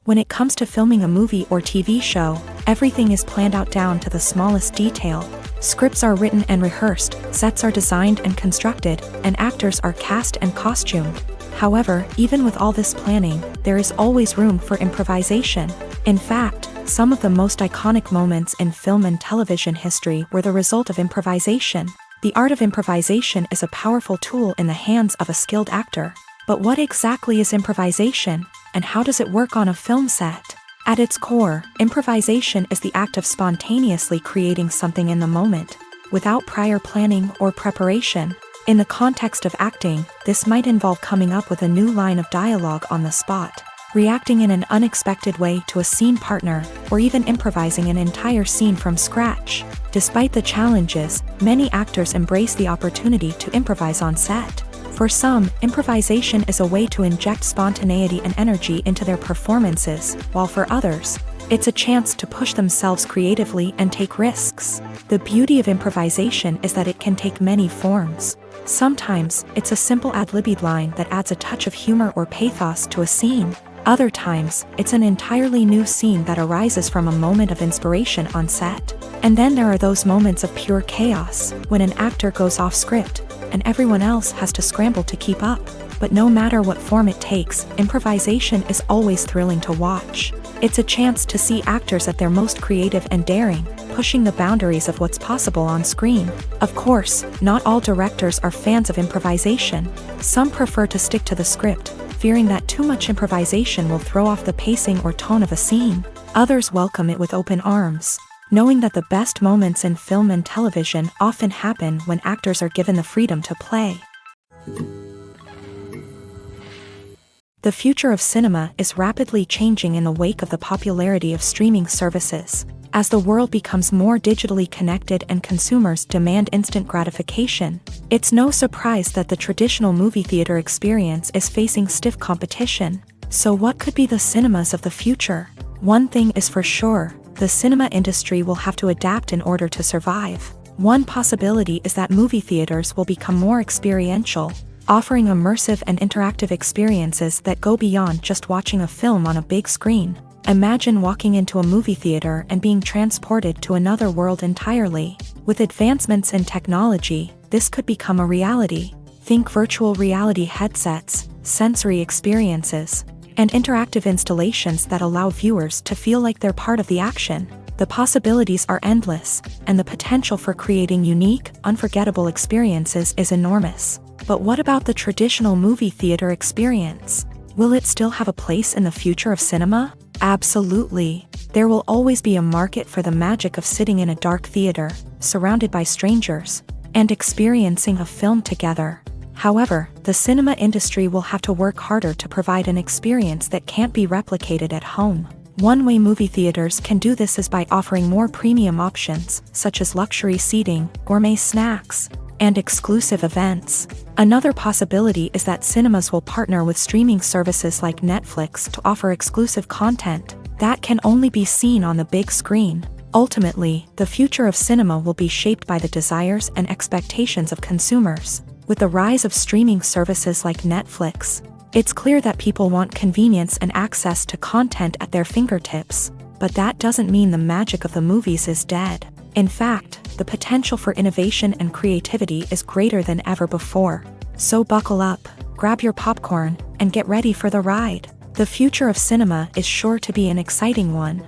When it comes to filming a movie or TV show, everything is planned out down to the smallest detail. Scripts are written and rehearsed, sets are designed and constructed, and actors are cast and costumed. However, even with all this planning, there is always room for improvisation. In fact, some of the most iconic moments in film and television history were the result of improvisation. The art of improvisation is a powerful tool in the hands of a skilled actor. But what exactly is improvisation, and how does it work on a film set? At its core, improvisation is the act of spontaneously creating something in the moment, without prior planning or preparation. In the context of acting, this might involve coming up with a new line of dialogue on the spot, reacting in an unexpected way to a scene partner, or even improvising an entire scene from scratch. Despite the challenges, many actors embrace the opportunity to improvise on set. For some, improvisation is a way to inject spontaneity and energy into their performances, while for others, it's a chance to push themselves creatively and take risks. The beauty of improvisation is that it can take many forms. Sometimes, it's a simple ad-libbed line that adds a touch of humor or pathos to a scene. Other times, it's an entirely new scene that arises from a moment of inspiration on set. And then there are those moments of pure chaos, when an actor goes off script, and everyone else has to scramble to keep up. But no matter what form it takes, improvisation is always thrilling to watch. It's a chance to see actors at their most creative and daring, pushing the boundaries of what's possible on screen. Of course, not all directors are fans of improvisation. Some prefer to stick to the script, fearing that too much improvisation will throw off the pacing or tone of a scene. Others welcome it with open arms, knowing that the best moments in film and television often happen when actors are given the freedom to play. The future of cinema is rapidly changing in the wake of the popularity of streaming services. As the world becomes more digitally connected and consumers demand instant gratification, it's no surprise that the traditional movie theater experience is facing stiff competition. So what could be the cinemas of the future? One thing is for sure, the cinema industry will have to adapt in order to survive. One possibility is that movie theaters will become more experiential, offering immersive and interactive experiences that go beyond just watching a film on a big screen. Imagine walking into a movie theater and being transported to another world entirely. With advancements in technology, this could become a reality. Think virtual reality headsets, sensory experiences, and interactive installations that allow viewers to feel like they're part of the action. The possibilities are endless, and the potential for creating unique, unforgettable experiences is enormous. But what about the traditional movie theater experience? Will it still have a place in the future of cinema? Absolutely. There will always be a market for the magic of sitting in a dark theater, surrounded by strangers, and experiencing a film together. However, the cinema industry will have to work harder to provide an experience that can't be replicated at home. One way movie theaters can do this is by offering more premium options, such as luxury seating, gourmet snacks, and exclusive events. Another possibility is that cinemas will partner with streaming services like Netflix to offer exclusive content, that can only be seen on the big screen. Ultimately, the future of cinema will be shaped by the desires and expectations of consumers. With the rise of streaming services like Netflix, it's clear that people want convenience and access to content at their fingertips. But that doesn't mean the magic of the movies is dead. In fact, the potential for innovation and creativity is greater than ever before. So buckle up, grab your popcorn, and get ready for the ride. The future of cinema is sure to be an exciting one.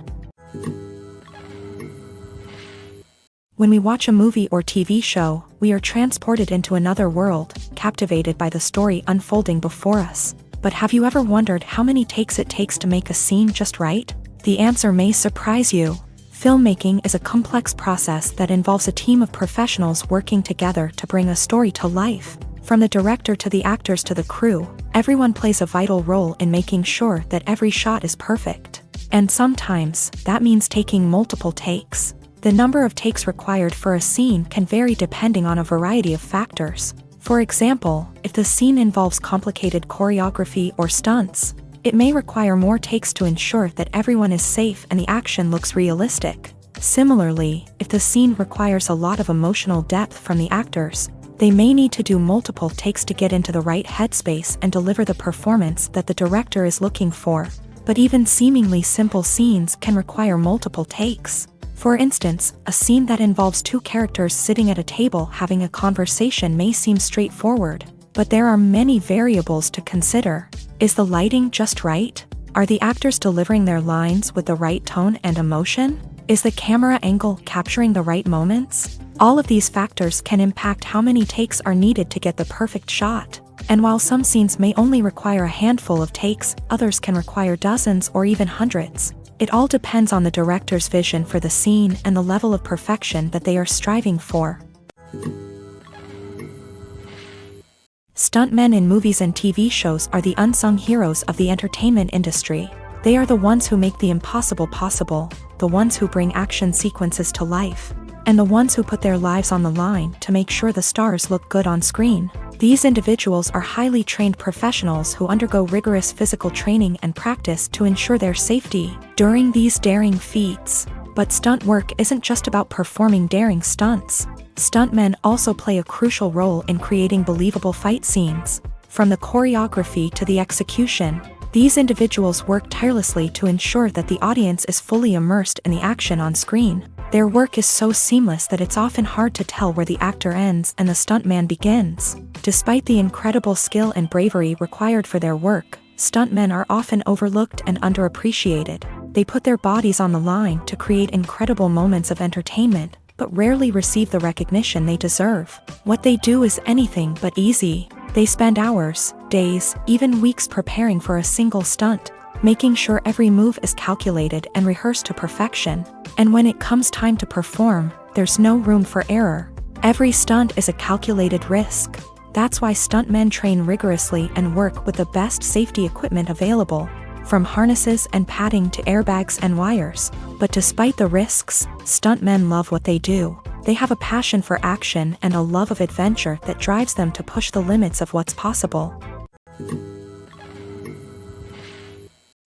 When we watch a movie or TV show, we are transported into another world, captivated by the story unfolding before us. But have you ever wondered how many takes it takes to make a scene just right? The answer may surprise you. Filmmaking is a complex process that involves a team of professionals working together to bring a story to life. From the director to the actors to the crew, everyone plays a vital role in making sure that every shot is perfect. And sometimes, that means taking multiple takes. The number of takes required for a scene can vary depending on a variety of factors. For example, if the scene involves complicated choreography or stunts, it may require more takes to ensure that everyone is safe and the action looks realistic. Similarly, if the scene requires a lot of emotional depth from the actors, they may need to do multiple takes to get into the right headspace and deliver the performance that the director is looking for. But even seemingly simple scenes can require multiple takes. For instance, a scene that involves two characters sitting at a table having a conversation may seem straightforward, but there are many variables to consider. Is the lighting just right? Are the actors delivering their lines with the right tone and emotion? Is the camera angle capturing the right moments? All of these factors can impact how many takes are needed to get the perfect shot. And while some scenes may only require a handful of takes, others can require dozens or even hundreds. It all depends on the director's vision for the scene and the level of perfection that they are striving for. Stuntmen in movies and TV shows are the unsung heroes of the entertainment industry. They are the ones who make the impossible possible, the ones who bring action sequences to life, and the ones who put their lives on the line to make sure the stars look good on screen. These individuals are highly trained professionals who undergo rigorous physical training and practice to ensure their safety during these daring feats. But stunt work isn't just about performing daring stunts. Stuntmen also play a crucial role in creating believable fight scenes. From the choreography to the execution, these individuals work tirelessly to ensure that the audience is fully immersed in the action on screen. Their work is so seamless that it's often hard to tell where the actor ends and the stuntman begins. Despite the incredible skill and bravery required for their work, stuntmen are often overlooked and underappreciated. They put their bodies on the line to create incredible moments of entertainment, but rarely receive the recognition they deserve. What they do is anything but easy. They spend hours, days, even weeks preparing for a single stunt, making sure every move is calculated and rehearsed to perfection. And when it comes time to perform, there's no room for error. Every stunt is a calculated risk. That's why stuntmen train rigorously and work with the best safety equipment available, from harnesses and padding to airbags and wires. But despite the risks, stuntmen love what they do. They have a passion for action and a love of adventure that drives them to push the limits of what's possible.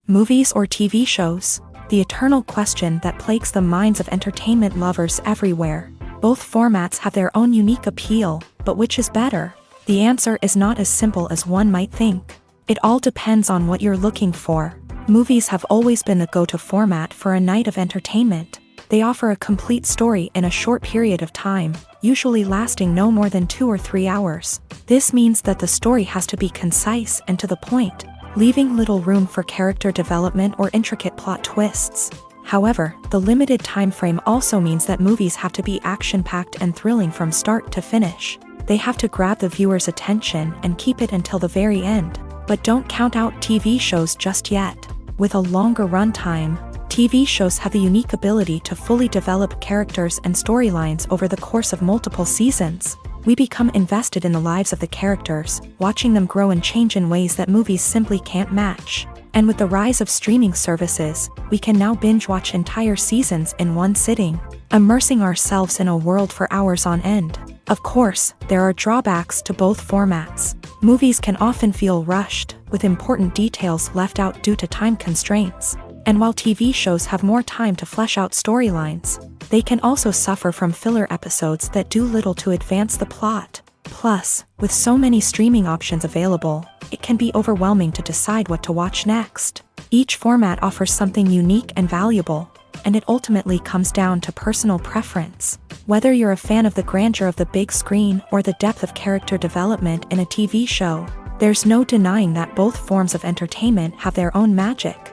Movies or TV shows? The eternal question that plagues the minds of entertainment lovers everywhere. Both formats have their own unique appeal, but which is better? The answer is not as simple as one might think. It all depends on what you're looking for. Movies have always been the go-to format for a night of entertainment. They offer a complete story in a short period of time, usually lasting no more than 2 or 3 hours. This means that the story has to be concise and to the point, leaving little room for character development or intricate plot twists. However, the limited time frame also means that movies have to be action-packed and thrilling from start to finish. They have to grab the viewer's attention and keep it until the very end. But don't count out TV shows just yet. With a longer runtime, TV shows have the unique ability to fully develop characters and storylines over the course of multiple seasons. We become invested in the lives of the characters, watching them grow and change in ways that movies simply can't match. And with the rise of streaming services, we can now binge-watch entire seasons in one sitting, immersing ourselves in a world for hours on end. Of course, there are drawbacks to both formats. Movies can often feel rushed, with important details left out due to time constraints. And while TV shows have more time to flesh out storylines, they can also suffer from filler episodes that do little to advance the plot. Plus, with so many streaming options available, it can be overwhelming to decide what to watch next. Each format offers something unique and valuable, and it ultimately comes down to personal preference. Whether you're a fan of the grandeur of the big screen or the depth of character development in a TV show, there's no denying that both forms of entertainment have their own magic.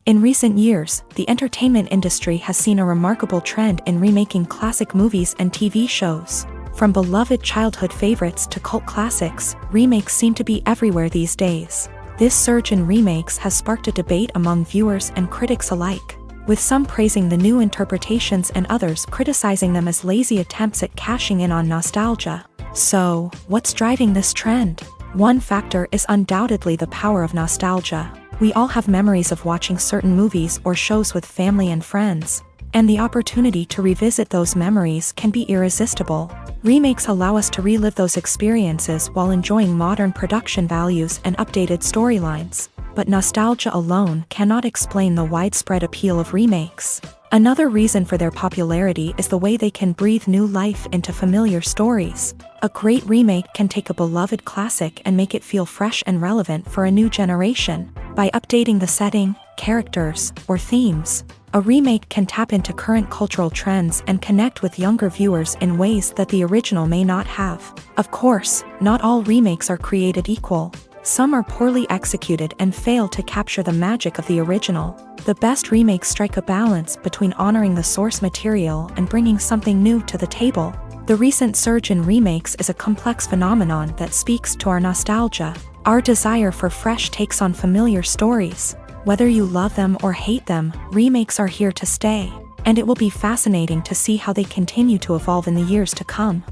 In recent years, the entertainment industry has seen a remarkable trend in remaking classic movies and TV shows. From beloved childhood favorites to cult classics, remakes seem to be everywhere these days. This surge in remakes has sparked a debate among viewers and critics alike, with some praising the new interpretations and others criticizing them as lazy attempts at cashing in on nostalgia. So, what's driving this trend? One factor is undoubtedly the power of nostalgia. We all have memories of watching certain movies or shows with family and friends, and the opportunity to revisit those memories can be irresistible. Remakes allow us to relive those experiences while enjoying modern production values and updated storylines. But nostalgia alone cannot explain the widespread appeal of remakes. Another reason for their popularity is the way they can breathe new life into familiar stories. A great remake can take a beloved classic and make it feel fresh and relevant for a new generation. By updating the setting, characters, or themes, a remake can tap into current cultural trends and connect with younger viewers in ways that the original may not have. Of course, not all remakes are created equal. Some are poorly executed and fail to capture the magic of the original. The best remakes strike a balance between honoring the source material and bringing something new to the table. The recent surge in remakes is a complex phenomenon that speaks to our nostalgia, our desire for fresh takes on familiar stories. Whether you love them or hate them, remakes are here to stay, and it will be fascinating to see how they continue to evolve in the years to come.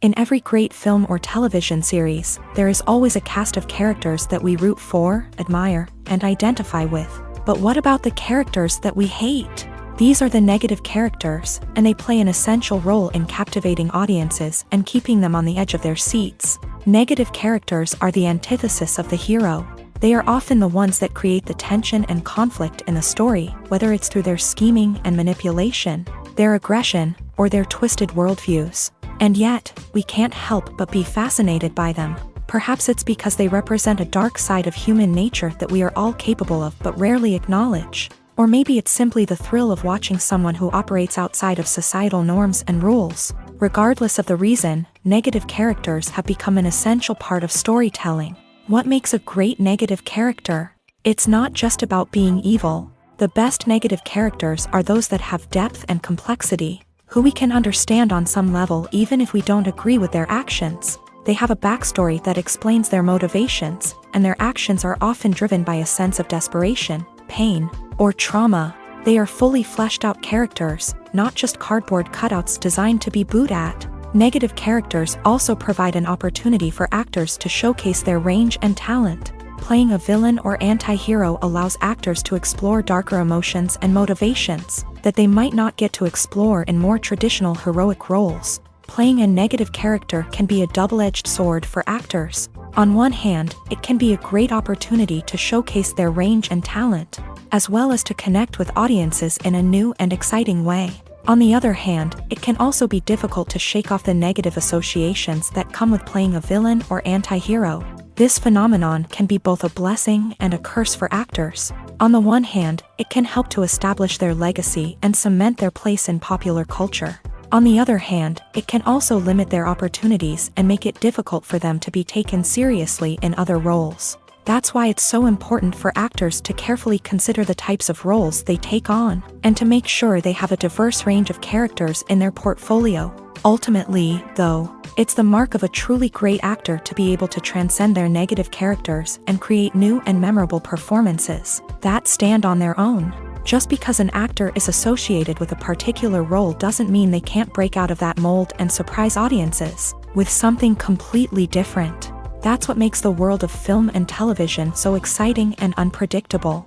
In every great film or television series, there is always a cast of characters that we root for, admire, and identify with. But what about the characters that we hate? These are the negative characters, and they play an essential role in captivating audiences and keeping them on the edge of their seats. Negative characters are the antithesis of the hero. They are often the ones that create the tension and conflict in the story, whether it's through their scheming and manipulation, their aggression, or their twisted worldviews. And yet, we can't help but be fascinated by them. Perhaps it's because they represent a dark side of human nature that we are all capable of but rarely acknowledge. Or maybe it's simply the thrill of watching someone who operates outside of societal norms and rules. Regardless of the reason, negative characters have become an essential part of storytelling. What makes a great negative character? It's not just about being evil. The best negative characters are those that have depth and complexity, who we can understand on some level even if we don't agree with their actions. They have a backstory that explains their motivations, and their actions are often driven by a sense of desperation, pain, or trauma. They are fully fleshed out characters, not just cardboard cutouts designed to be booed at. Negative characters also provide an opportunity for actors to showcase their range and talent. Playing a villain or anti-hero allows actors to explore darker emotions and motivations that they might not get to explore in more traditional heroic roles. Playing a negative character can be a double-edged sword for actors. On one hand, it can be a great opportunity to showcase their range and talent, as well as to connect with audiences in a new and exciting way. On the other hand, it can also be difficult to shake off the negative associations that come with playing a villain or anti-hero. This phenomenon can be both a blessing and a curse for actors. On the one hand, it can help to establish their legacy and cement their place in popular culture. On the other hand, it can also limit their opportunities and make it difficult for them to be taken seriously in other roles. That's why it's so important for actors to carefully consider the types of roles they take on, and to make sure they have a diverse range of characters in their portfolio. Ultimately, though, it's the mark of a truly great actor to be able to transcend their negative characters and create new and memorable performances that stand on their own. Just because an actor is associated with a particular role doesn't mean they can't break out of that mold and surprise audiences with something completely different. That's what makes the world of film and television so exciting and unpredictable.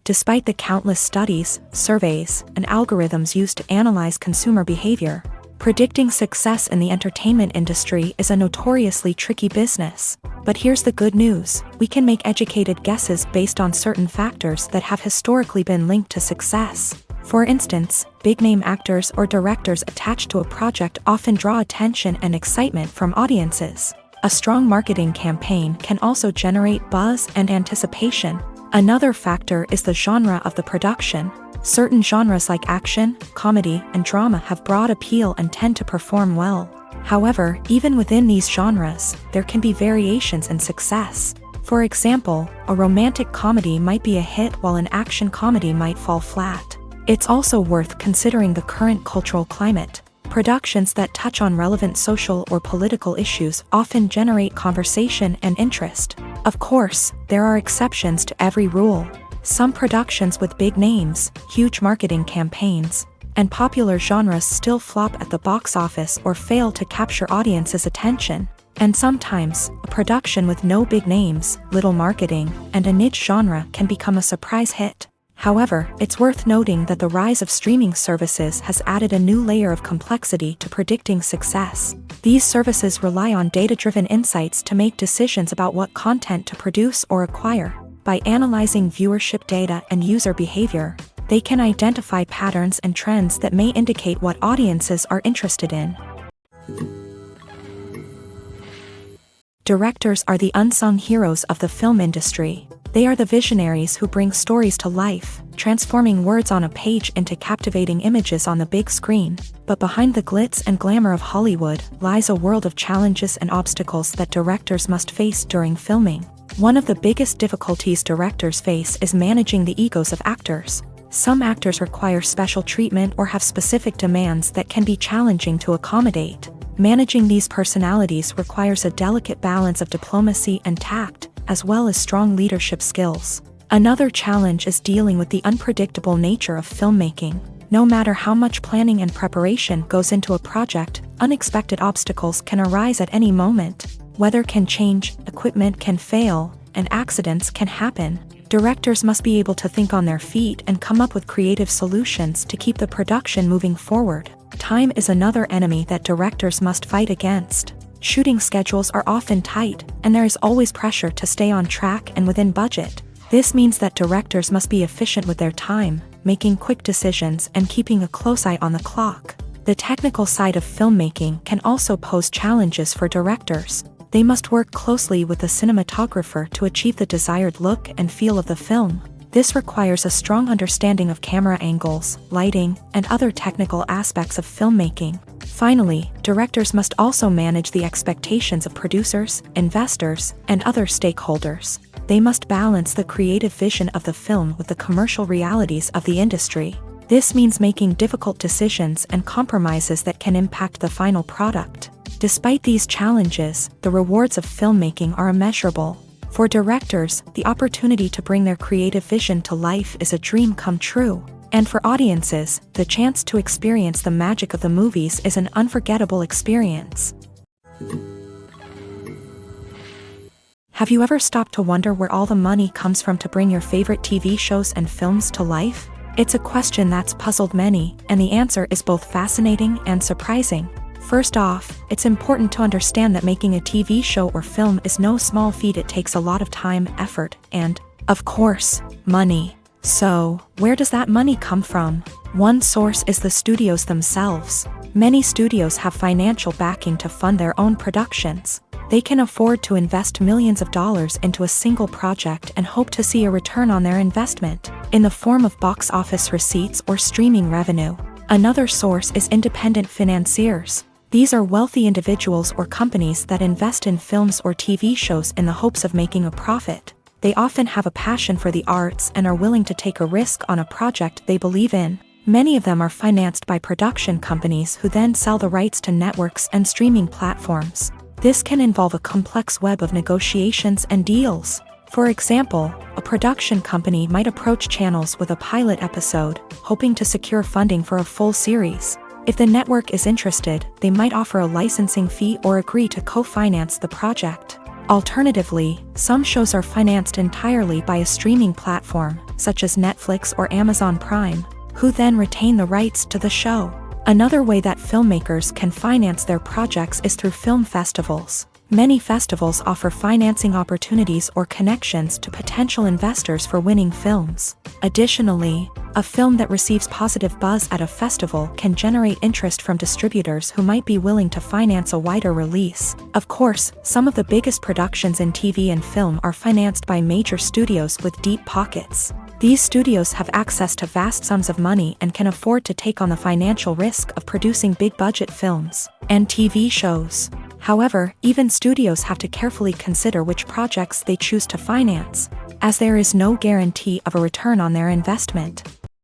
Despite the countless studies, surveys, and algorithms used to analyze consumer behavior, Predicting success in the entertainment industry is a notoriously tricky business. But here's the good news: we can make educated guesses based on certain factors that have historically been linked to success. For instance, big-name actors or directors attached to a project often draw attention and excitement from audiences. A strong marketing campaign can also generate buzz and anticipation. Another factor is the genre of the production. Certain genres like action, comedy, and drama have broad appeal and tend to perform well. However, even within these genres, there can be variations in success. For example, a romantic comedy might be a hit while an action comedy might fall flat. It's also worth considering the current cultural climate. Productions that touch on relevant social or political issues often generate conversation and interest. Of course, there are exceptions to every rule. Some productions with big names, huge marketing campaigns, and popular genres still flop at the box office or fail to capture audiences' attention. And sometimes, a production with no big names, little marketing, and a niche genre can become a surprise hit. However, it's worth noting that the rise of streaming services has added a new layer of complexity to predicting success. These services rely on data-driven insights to make decisions about what content to produce or acquire. By analyzing viewership data and user behavior, they can identify patterns and trends that may indicate what audiences are interested in. Directors are the unsung heroes of the film industry. They are the visionaries who bring stories to life, transforming words on a page into captivating images on the big screen. But behind the glitz and glamour of Hollywood lies a world of challenges and obstacles that directors must face during filming. One of the biggest difficulties directors face is managing the egos of actors. Some actors require special treatment or have specific demands that can be challenging to accommodate. Managing these personalities requires a delicate balance of diplomacy and tact, as well as strong leadership skills. Another challenge is dealing with the unpredictable nature of filmmaking. No matter how much planning and preparation goes into a project, unexpected obstacles can arise at any moment. Weather can change, equipment can fail, and accidents can happen. Directors must be able to think on their feet and come up with creative solutions to keep the production moving forward. Time is another enemy that directors must fight against. Shooting schedules are often tight, and there is always pressure to stay on track and within budget. This means that directors must be efficient with their time, making quick decisions and keeping a close eye on the clock. The technical side of filmmaking can also pose challenges for directors. They must work closely with the cinematographer to achieve the desired look and feel of the film. This requires a strong understanding of camera angles, lighting, and other technical aspects of filmmaking. Finally, directors must also manage the expectations of producers, investors, and other stakeholders. They must balance the creative vision of the film with the commercial realities of the industry. This means making difficult decisions and compromises that can impact the final product. Despite these challenges, the rewards of filmmaking are immeasurable. For directors, the opportunity to bring their creative vision to life is a dream come true. And for audiences, the chance to experience the magic of the movies is an unforgettable experience. Have you ever stopped to wonder where all the money comes from to bring your favorite TV shows and films to life? It's a question that's puzzled many, and the answer is both fascinating and surprising. First off, it's important to understand that making a TV show or film is no small feat. It takes a lot of time, effort, and, of course, money. So, where does that money come from? One source is the studios themselves. Many studios have financial backing to fund their own productions. They can afford to invest millions of dollars into a single project and hope to see a return on their investment, in the form of box office receipts or streaming revenue. Another source is independent financiers. These are wealthy individuals or companies that invest in films or TV shows in the hopes of making a profit. They often have a passion for the arts and are willing to take a risk on a project they believe in. Many of them are financed by production companies who then sell the rights to networks and streaming platforms. This can involve a complex web of negotiations and deals. For example, a production company might approach channels with a pilot episode, hoping to secure funding for a full series. If the network is interested, they might offer a licensing fee or agree to co-finance the project. Alternatively, some shows are financed entirely by a streaming platform, such as Netflix or Amazon Prime, who then retain the rights to the show. Another way that filmmakers can finance their projects is through film festivals. Many festivals offer financing opportunities or connections to potential investors for winning films. Additionally, a film that receives positive buzz at a festival can generate interest from distributors who might be willing to finance a wider release. Of course, some of the biggest productions in TV and film are financed by major studios with deep pockets. These studios have access to vast sums of money and can afford to take on the financial risk of producing big-budget films and TV shows. However, even studios have to carefully consider which projects they choose to finance, as there is no guarantee of a return on their investment.